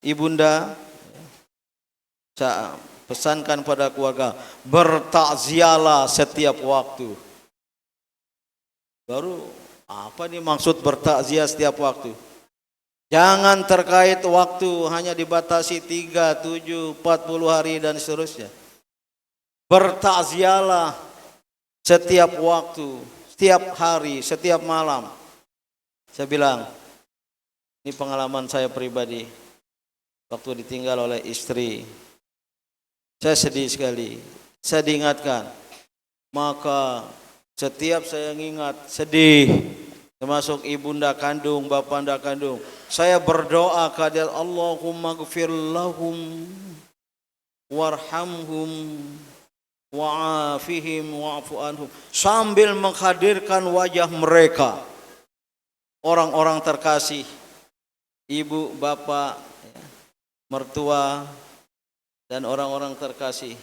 Ibunda, saya pesankan pada keluarga, bertakziahlah setiap waktu. Baru apa nih maksud bertakziah setiap waktu? Jangan terkait waktu, hanya dibatasi 3, 7, 40 hari dan seterusnya. Bertakziahlah setiap waktu, setiap hari, setiap malam. Saya bilang, ini pengalaman saya pribadi. Waktu ditinggal oleh istri, saya sedih sekali. Saya diingatkan, maka setiap saya ingat sedih, termasuk ibunda kandung, bapanda kandung, saya berdoa kepada Allahumma gfir lahum warhamhum wa'afihim wa'fu anhum, sambil menghadirkan wajah mereka, orang-orang terkasih, ibu, bapak, mertua dan orang-orang terkasih.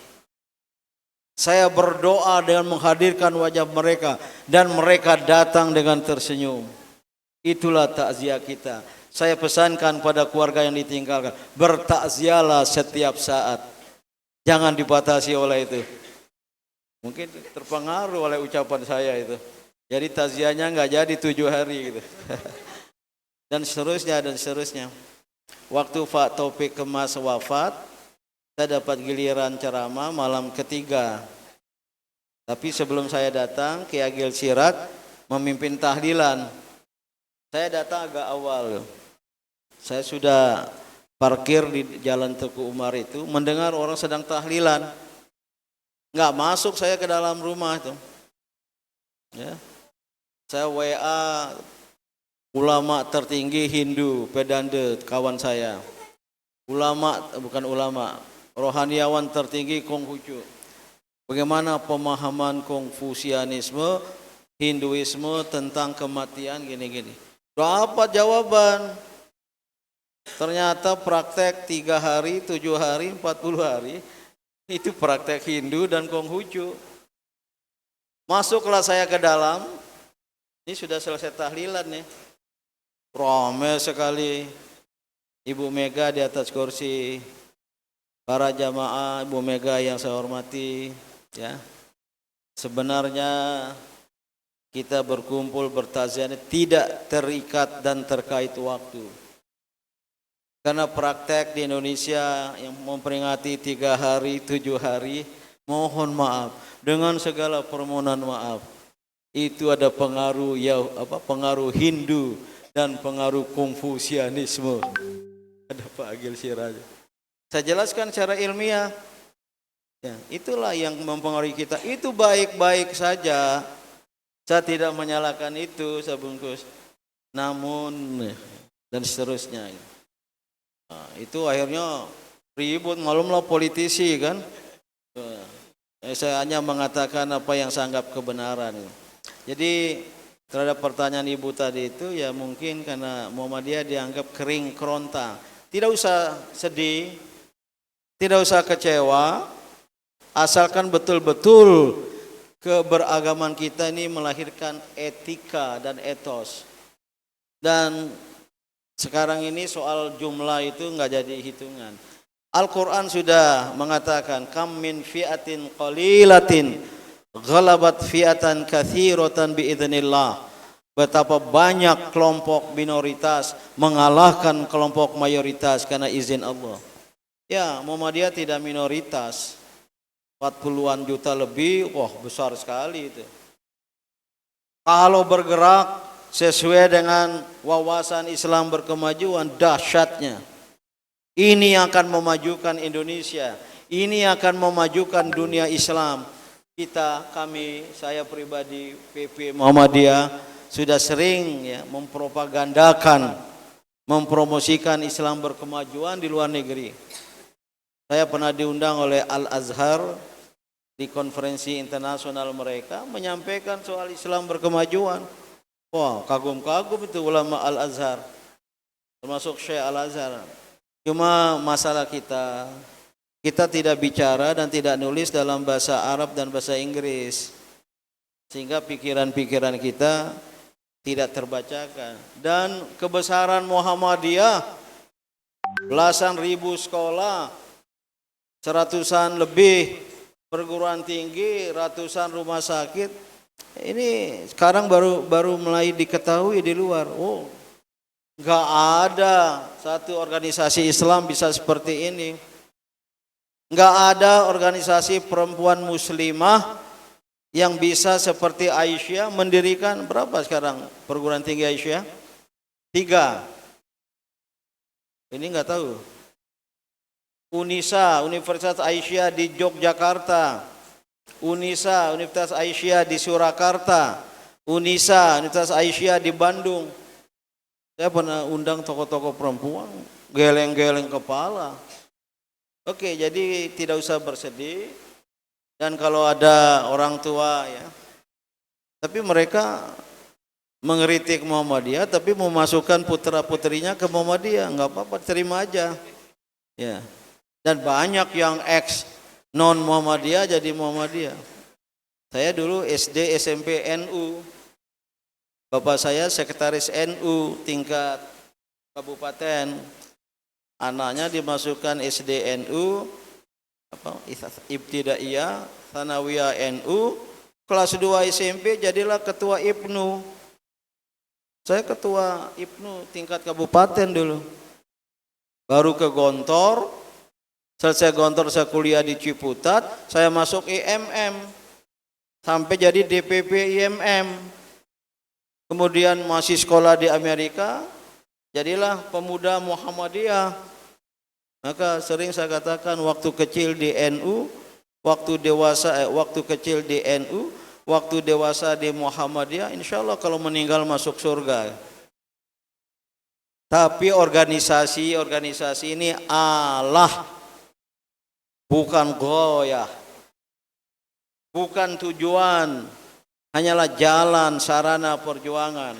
Saya berdoa dengan menghadirkan wajah mereka dan mereka datang dengan tersenyum. Itulah takziah kita. Saya pesankan pada keluarga yang ditinggalkan, bertakziahlah setiap saat. Jangan dibatasi oleh itu. Mungkin terpengaruh oleh ucapan saya itu. Jadi takziahnya enggak jadi 7 hari gitu. Dan seterusnya dan seterusnya. Waktu Pak Taufik Kemas wafat, saya dapat giliran ceramah malam ketiga. Tapi sebelum saya datang, Ki Agil Sirat memimpin tahlilan. Saya datang agak awal. Saya sudah parkir di Jalan Teguh Umar itu, mendengar orang sedang tahlilan. Enggak masuk saya ke dalam rumah itu. Ya. Saya WA ulama tertinggi Hindu, pedande, kawan saya. Bukan ulama, rohaniawan tertinggi Konghucu. Bagaimana pemahaman Konfusianisme, Hinduisme tentang kematian gini-gini. Dapat jawaban. Ternyata praktek 3 hari, 7 hari, 40 hari itu praktek Hindu dan Konghucu. Masuklah saya ke dalam. Ini sudah selesai tahlilan nih. Ramai sekali. Ibu Mega di atas kursi, para jamaah, Ibu Mega yang saya hormati, ya. Sebenarnya kita berkumpul bertakziah tidak terikat dan terkait waktu. Karena praktek di Indonesia yang memperingati 3 hari, 7 hari, mohon maaf dengan segala permohonan maaf. Itu ada pengaruh pengaruh Hindu dan pengaruh Konfusianisme. Ada Pak Agil Sirat. Saya jelaskan secara ilmiah. Ya, itulah yang mempengaruhi kita. Itu baik-baik saja. Saya tidak menyalahkan itu, saya bungkus. Namun dan seterusnya. Nah, itu akhirnya ribut, malumlah politisi kan. Saya hanya mengatakan apa yang saya anggap kebenaran. Jadi terhadap pertanyaan ibu tadi itu ya mungkin karena Muhammadiyah dianggap kering kerontang. Tidak usah sedih, tidak usah kecewa, asalkan betul-betul keberagaman kita ini melahirkan etika dan etos. Dan sekarang ini soal jumlah itu nggak jadi hitungan. Al-Quran sudah mengatakan kam min fi'atin qalilatin ghalabat fi'atan katsiratan biidznillah. Betapa banyak kelompok minoritas mengalahkan kelompok mayoritas karena izin Allah. Ya, Muhammadiyah tidak minoritas. 40-an juta lebih, wah besar sekali itu. Kalau bergerak sesuai dengan wawasan Islam berkemajuan, dahsyatnya. Ini akan memajukan Indonesia. Ini akan memajukan dunia Islam. Saya pribadi PP Muhammadiyah sudah sering ya mempropagandakan, mempromosikan Islam berkemajuan di luar negeri. Saya pernah diundang oleh Al-Azhar di konferensi internasional mereka menyampaikan soal Islam berkemajuan. Wah, kagum-kagum itu ulama Al-Azhar, termasuk Syekh Al-Azhar. Cuma masalah kita tidak bicara dan tidak nulis dalam bahasa Arab dan bahasa Inggris, sehingga pikiran-pikiran kita tidak terbacakan. Dan kebesaran Muhammadiyah, belasan ribu sekolah, seratusan lebih perguruan tinggi, ratusan rumah sakit, ini sekarang baru mulai diketahui di luar. Oh, nggak ada satu organisasi Islam bisa seperti ini. Nggak ada organisasi perempuan muslimah yang bisa seperti Aisyah mendirikan berapa sekarang perguruan tinggi Aisyah? 3. Ini nggak tahu. UNISA, Universitas Aisyah di Yogyakarta. UNISA, Universitas Aisyah di Surakarta. UNISA, Universitas Aisyah di Bandung. Saya pernah undang tokoh-tokoh perempuan, geleng-geleng kepala. Oke, jadi tidak usah bersedih. Dan kalau ada orang tua ya, tapi mereka mengkritik Muhammadiyah, tapi memasukkan putra-putrinya ke Muhammadiyah, nggak apa-apa, terima aja. Ya. Dan banyak yang ex non Muhammadiyah jadi Muhammadiyah. Saya dulu SD SMP NU. Bapak saya sekretaris NU tingkat kabupaten. Anaknya dimasukkan SD NU, Ibtidaiyah, Tsanawiyah NU, kelas 2 SMP jadilah ketua IPNU. Saya ketua IPNU tingkat kabupaten dulu. Baru ke Gontor, selesai Gontor saya kuliah di Ciputat, saya masuk IMM, sampai jadi DPP IMM. Kemudian masih sekolah di Amerika, jadilah pemuda Muhammadiyah. Maka sering saya katakan waktu kecil di NU, waktu kecil di NU, waktu dewasa di Muhammadiyah, insya Allah kalau meninggal masuk surga. Tapi organisasi ini Allah, bukan goyah, bukan tujuan, hanyalah jalan sarana perjuangan.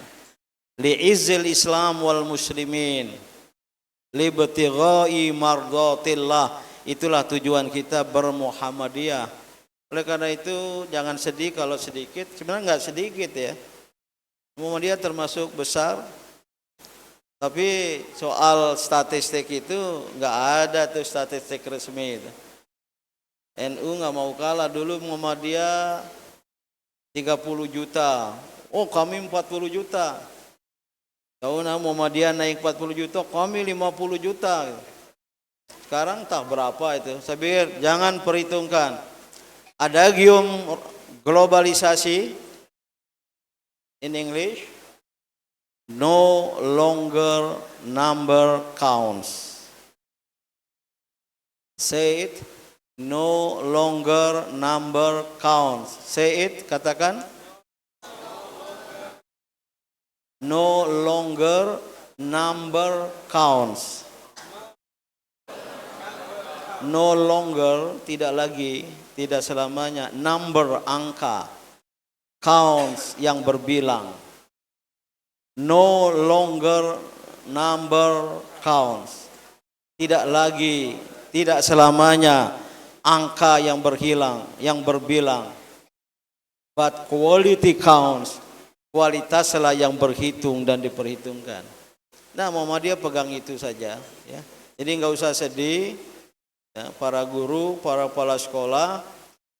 Li'izzil Islam wal muslimin, libtigha'i mardatillah, itulah tujuan kita bermuhammadiyah. Oleh karena itu jangan sedih kalau sedikit, sebenarnya nggak sedikit ya. Muhammadiyah termasuk besar, tapi soal statistik itu nggak ada tuh statistik resmi itu. NU nggak mau kalah, dulu Muhammadiyah 30 juta, oh kami 40 juta. Tahun Muhammadiyah naik 40 juta, kami 50 juta. Sekarang tak berapa itu. Saya pikir jangan perhitungkan. Adagium globalisasi in English, no longer number counts. Say it, no longer number counts. Say it, katakan. No longer number counts. no longer, tidak lagi, tidak selamanya, number, angka, counts, yang berbilang. No longer number counts. Tidak lagi, tidak selamanya angka yang berbilang. But quality counts. Kualitaslah yang berhitung dan diperhitungkan. Nah, Muhammadiyah pegang itu saja, ya. Jadi nggak usah sedih, ya, para guru, para kepala sekolah,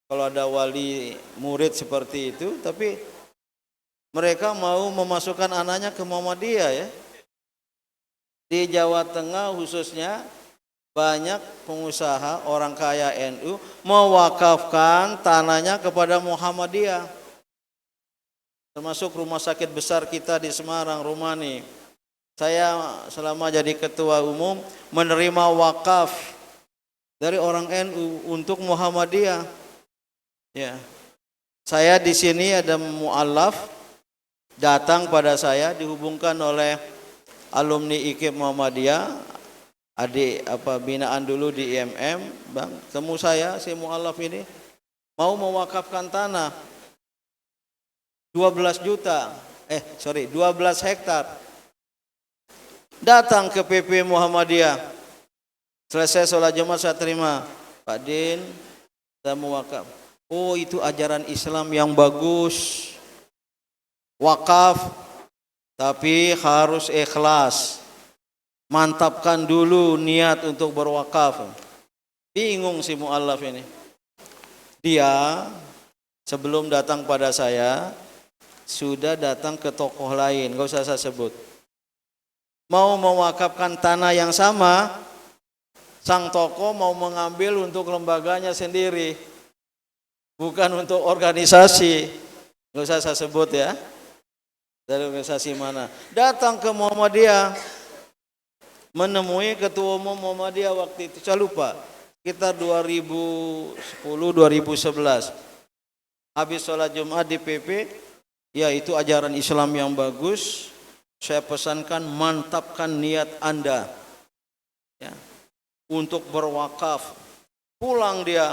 kalau ada wali murid seperti itu, tapi mereka mau memasukkan anaknya ke Muhammadiyah, ya. Di Jawa Tengah khususnya banyak pengusaha orang kaya NU mewakafkan tanahnya kepada Muhammadiyah. Termasuk rumah sakit besar kita di Semarang, Rumani. Saya selama jadi ketua umum menerima wakaf dari orang NU untuk Muhammadiyah. Ya. Saya di sini ada mu'alaf datang pada saya, dihubungkan oleh alumni IKIP Muhammadiyah, adik binaan dulu di IMM, Bang, temu saya si mu'alaf ini mau mewakafkan tanah 12 hektar. Datang ke PP Muhammadiyah. Selesai sholat Jumat saya terima, Pak Din, saya mau wakaf. Oh, itu ajaran Islam yang bagus. Wakaf, tapi harus ikhlas. Mantapkan dulu niat untuk berwakaf. Bingung si mu'alaf ini. Dia sebelum datang pada saya sudah datang ke tokoh lain, gak usah saya sebut. Mau mewakafkan tanah yang sama, sang tokoh mau mengambil untuk lembaganya sendiri, bukan untuk organisasi. Gak usah saya sebut ya, dari organisasi mana. Datang ke Muhammadiyah, menemui ketua umum Muhammadiyah waktu itu, saya lupa, sekitar 2010-2011. Habis sholat Jumat di PP, ya itu ajaran Islam yang bagus. Saya pesankan mantapkan niat Anda, ya, untuk berwakaf. Pulang dia,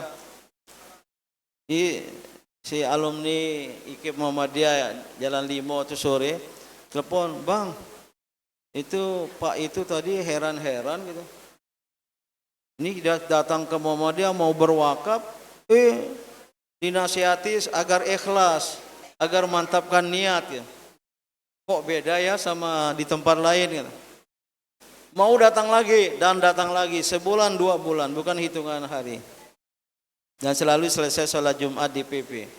si alumni IKIP Muhammadiyah Jalan Limo itu sore, telepon, Bang, itu Pak itu tadi heran-heran gitu. Ini datang ke Muhammadiyah mau berwakaf, dinasihati agar ikhlas, agar mantapkan niat, ya. Kok beda ya sama di tempat lain, gitu. Mau datang lagi dan datang lagi, sebulan 2 bulan, bukan hitungan hari. Dan selalu selesai sholat Jumat di PP.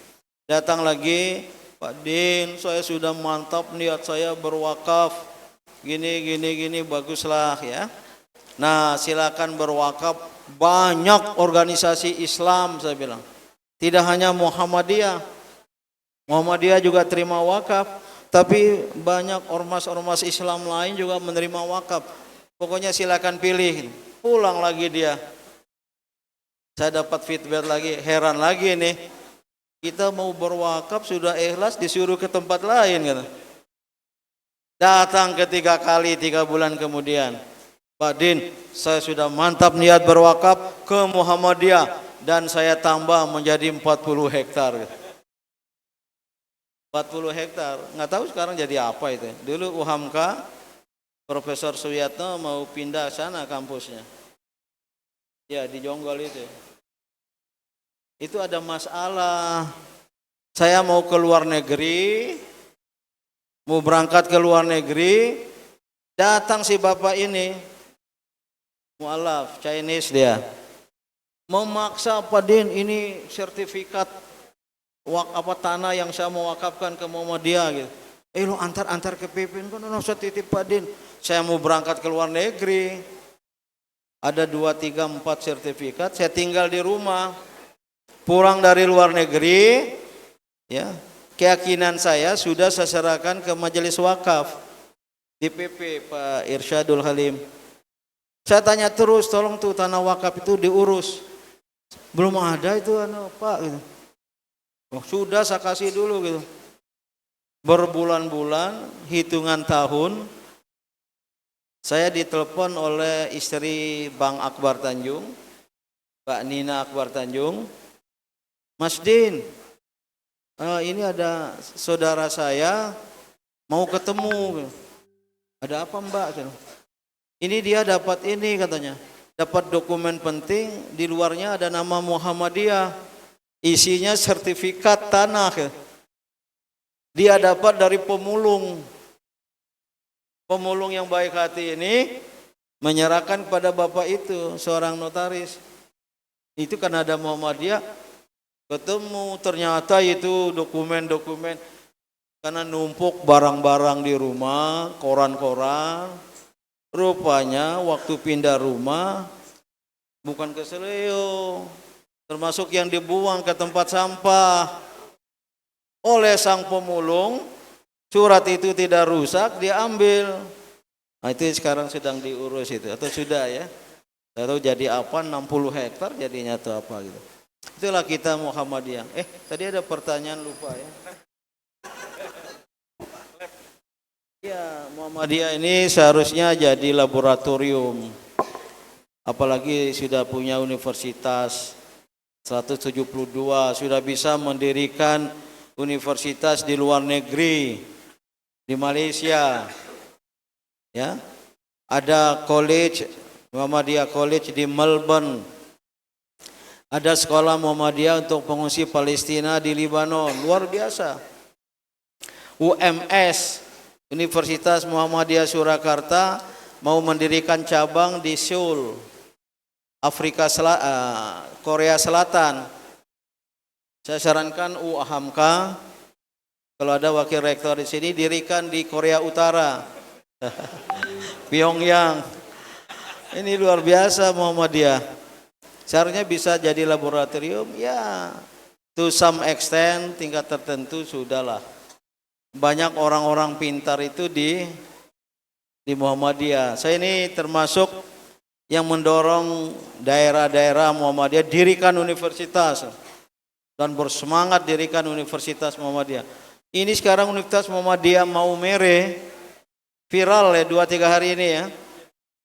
Datang lagi, Pak Din, saya sudah mantap niat saya berwakaf, gini, baguslah ya. Nah, silakan berwakaf, banyak organisasi Islam, saya bilang. Tidak hanya Muhammadiyah. Muhammadiyah juga terima wakaf. Tapi banyak ormas-ormas Islam lain juga menerima wakaf. Pokoknya silakan pilih. Pulang lagi dia. Saya dapat feedback lagi, heran lagi nih. Kita mau berwakaf sudah ikhlas disuruh ke tempat lain, gitu. Datang ketiga kali 3 bulan kemudian. Pak Din, saya sudah mantap niat berwakaf ke Muhammadiyah dan saya tambah menjadi 40 hektar. Gitu. 40 hektar, nggak tahu sekarang jadi apa itu. Dulu UHAMKA, Profesor Suyatno mau pindah sana kampusnya. Ya, di Jonggol itu. Itu ada masalah. Saya mau ke luar negeri, mau berangkat ke luar negeri, datang si bapak ini, mu'alaf, Chinese dia. Memaksa, Pak Din, ini sertifikat tanah yang saya mau wakafkan ke Muhammadiyah gitu. Lo antar ke PP, kan saya titip Pak Din. Saya mau berangkat ke luar negeri. Ada 2, 3, 4 sertifikat, saya tinggal di rumah. Pulang dari luar negeri, ya. Keyakinan saya sudah saya serahkan ke majelis wakaf di PP Pak Irsyadul Halim. Saya tanya terus, tolong tuh tanah wakaf itu diurus. Belum ada itu Pak gitu. Oh, sudah saya kasih dulu gitu. Berbulan-bulan, hitungan tahun, saya ditelepon oleh istri Bang Akbar Tanjung. Mbak Nina Akbar Tanjung. Mas Din, ini ada saudara saya mau ketemu. Ada apa Mbak? Ini dia dapat ini katanya. Dapat dokumen penting, di luarnya ada nama Muhammadiyah. Isinya sertifikat tanah. Dia dapat dari pemulung. Pemulung yang baik hati ini menyerahkan kepada bapak itu, seorang notaris. Itu kan ada Muhammadiyah. Ketemu ternyata itu dokumen-dokumen. Karena numpuk barang-barang di rumah, koran-koran. Rupanya waktu pindah rumah bukan ke Seleo, termasuk yang dibuang ke tempat sampah oleh sang pemulung. Surat itu tidak rusak, diambil. Nah, itu sekarang sedang diurus itu, atau sudah ya? Atau jadi apa? 60 hektar jadinya atau apa gitu. Itulah kita Muhammadiyah. Tadi ada pertanyaan lupa ya. Ya, Muhammadiyah ini seharusnya jadi laboratorium. Apalagi sudah punya universitas 172, sudah bisa mendirikan universitas di luar negeri, di Malaysia. Ya. Ada college Muhammadiyah College di Melbourne. Ada sekolah Muhammadiyah untuk pengungsi Palestina di Libanon, luar biasa. UMS Universitas Muhammadiyah Surakarta mau mendirikan cabang di Seoul, Korea Selatan. Saya sarankan Hamka, kalau ada wakil rektor di sini, dirikan di Korea Utara, Pyongyang. Ini luar biasa Muhammadiyah. Seharusnya bisa jadi laboratorium, ya, to some extent, tingkat tertentu sudahlah. Banyak orang-orang pintar itu di Muhammadiyah. Saya ini termasuk yang mendorong daerah-daerah Muhammadiyah dirikan universitas dan bersemangat dirikan Universitas Muhammadiyah. Ini sekarang Universitas Muhammadiyah Maumere viral ya 2-3 hari ini ya.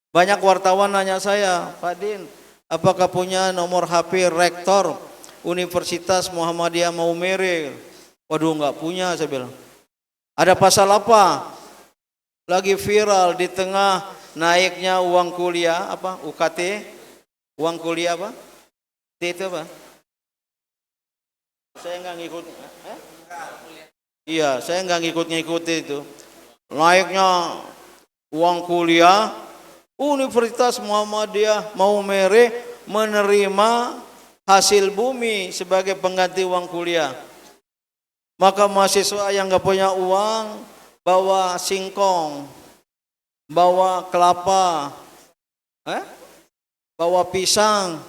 Banyak wartawan nanya saya, Pak Din, apakah punya nomor HP rektor Universitas Muhammadiyah Maumere? Waduh, enggak punya, saya bilang. Ada pasal apa? Lagi viral di tengah naiknya uang kuliah apa? UKT, uang kuliah apa? Itu apa? Saya enggak ngikut. Iya, saya enggak ngikut itu. Naiknya uang kuliah, Universitas Muhammadiyah Maumere menerima hasil bumi sebagai pengganti uang kuliah. Maka mahasiswa yang nggak punya uang bawa singkong, bawa kelapa, bawa pisang,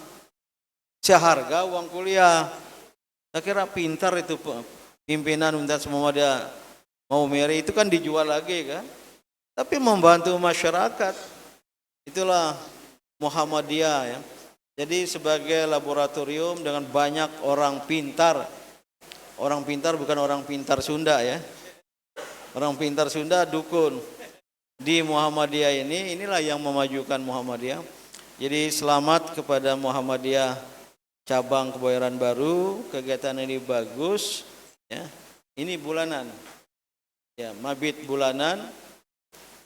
seharga uang kuliah. Saya kira pintar itu pimpinan Universitas Muhammadiyah Maumere, itu kan dijual lagi kan, tapi membantu masyarakat. Itulah Muhammadiyah ya. Jadi sebagai laboratorium dengan banyak orang pintar. Orang pintar bukan orang pintar Sunda ya. Orang pintar Sunda dukun. Di Muhammadiyah inilah yang memajukan Muhammadiyah. Jadi selamat kepada Muhammadiyah cabang Kebayoran Baru. Kegiatan ini bagus ya. Ini bulanan. Ya, mabit bulanan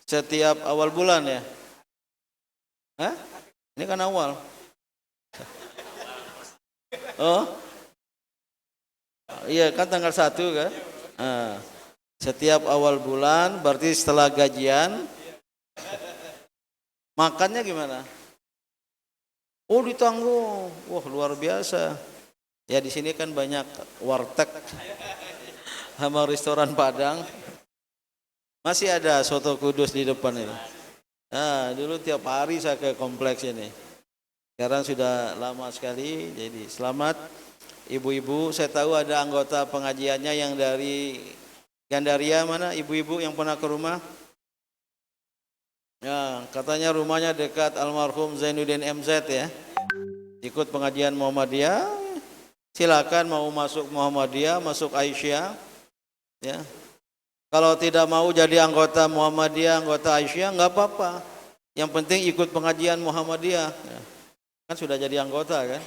setiap awal bulan ya. Ini kan awal. Oh. Iya kan tanggal 1 kan. Setiap awal bulan berarti setelah gajian. Makannya gimana? Oh ditanggung. Wah luar biasa. Ya di sini kan banyak warteg sama restoran Padang. Masih ada soto kudus di depan ini. Dulu tiap hari saya ke kompleks ini. Sekarang sudah lama sekali. Jadi selamat ibu-ibu. Saya tahu ada anggota pengajiannya yang dari Gandaria. Mana ibu-ibu yang pernah ke rumah? Ya, katanya rumahnya dekat almarhum Zainuddin MZ ya. Ikut pengajian Muhammadiyah. Silakan mau masuk Muhammadiyah, masuk Aisyah. Ya. Kalau tidak mau jadi anggota Muhammadiyah, anggota Aisyah, nggak apa-apa. Yang penting ikut pengajian Muhammadiyah. Ya. Kan sudah jadi anggota kan?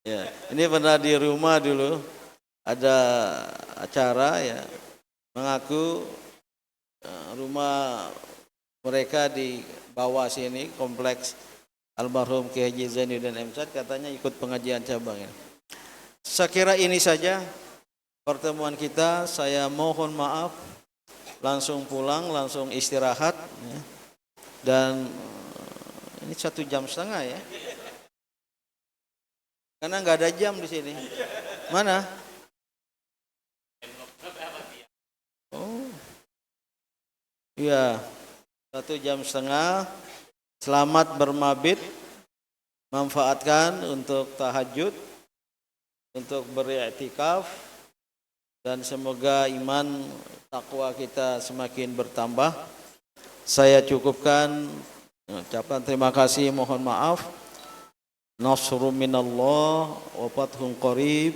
Ya, ini pernah di rumah dulu ada acara ya, mengaku rumah mereka di bawah sini kompleks almarhum Kiai Haji Zainuddin M. Said, katanya ikut pengajian cabang ya. Saya kira ini saja pertemuan kita. Saya mohon maaf, langsung pulang, langsung istirahat ya. Dan ini 1,5 jam ya, karena nggak ada jam di sini. Mana? Oh, iya, 1,5 jam. Selamat bermabit, manfaatkan untuk tahajud, untuk beriktikaf, dan semoga iman takwa kita semakin bertambah. Saya cukupkan, ucapan terima kasih, mohon maaf. Nasrun minallah wa fathun qarib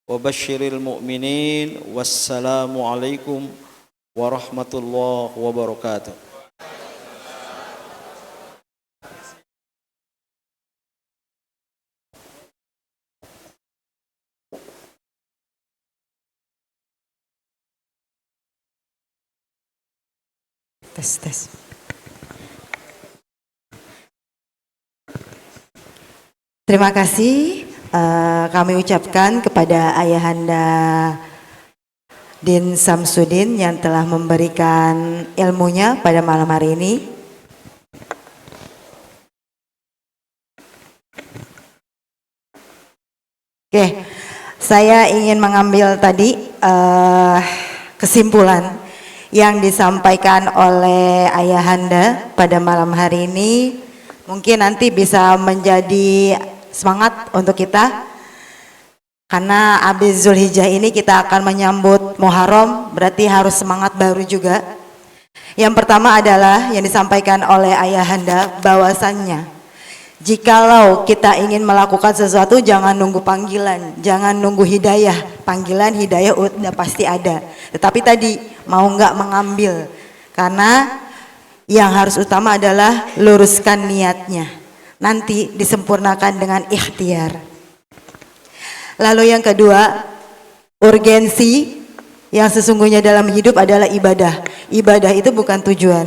wa basyiril mu'minin. Wassalamualaikum warahmatullahi wabarakatuh. Tes. Terima kasih kami ucapkan kepada Ayahanda Din Samsudin yang telah memberikan ilmunya pada malam hari ini. Oke, saya ingin mengambil tadi kesimpulan yang disampaikan oleh Ayahanda pada malam hari ini. Mungkin nanti bisa menjadi semangat untuk kita, karena habis Zulhijjah ini kita akan menyambut Muharram, berarti harus semangat baru juga. Yang pertama adalah yang disampaikan oleh Ayahanda, bahwasannya jikalau kita ingin melakukan sesuatu, jangan nunggu panggilan, jangan nunggu hidayah. Panggilan hidayah udah pasti ada, tetapi tadi mau nggak mengambil, karena yang harus utama adalah luruskan niatnya, nanti disempurnakan dengan ikhtiar. Lalu yang kedua, urgensi yang sesungguhnya dalam hidup adalah ibadah. Ibadah itu bukan tujuan,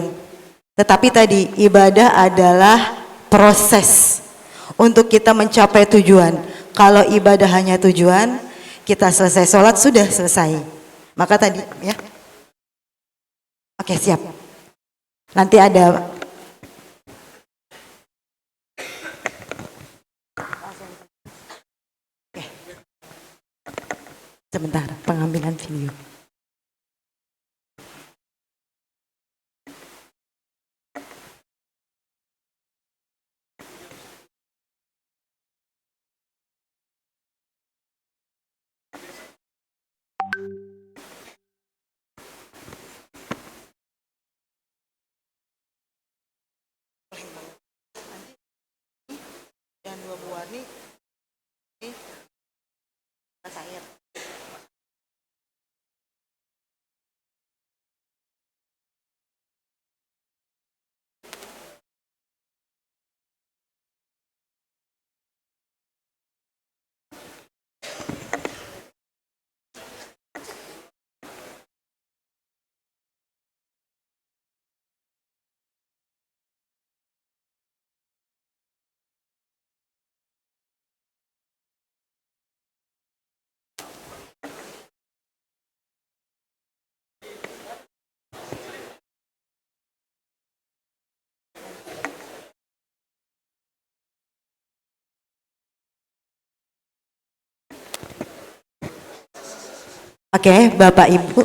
tetapi tadi ibadah adalah proses untuk kita mencapai tujuan. Kalau ibadah hanya tujuan, kita selesai sholat sudah selesai. Maka tadi ya. Oke, siap. Nanti ada sebentar pengambilan video. Dan 2 buah ini air. Oke, Bapak Ibu,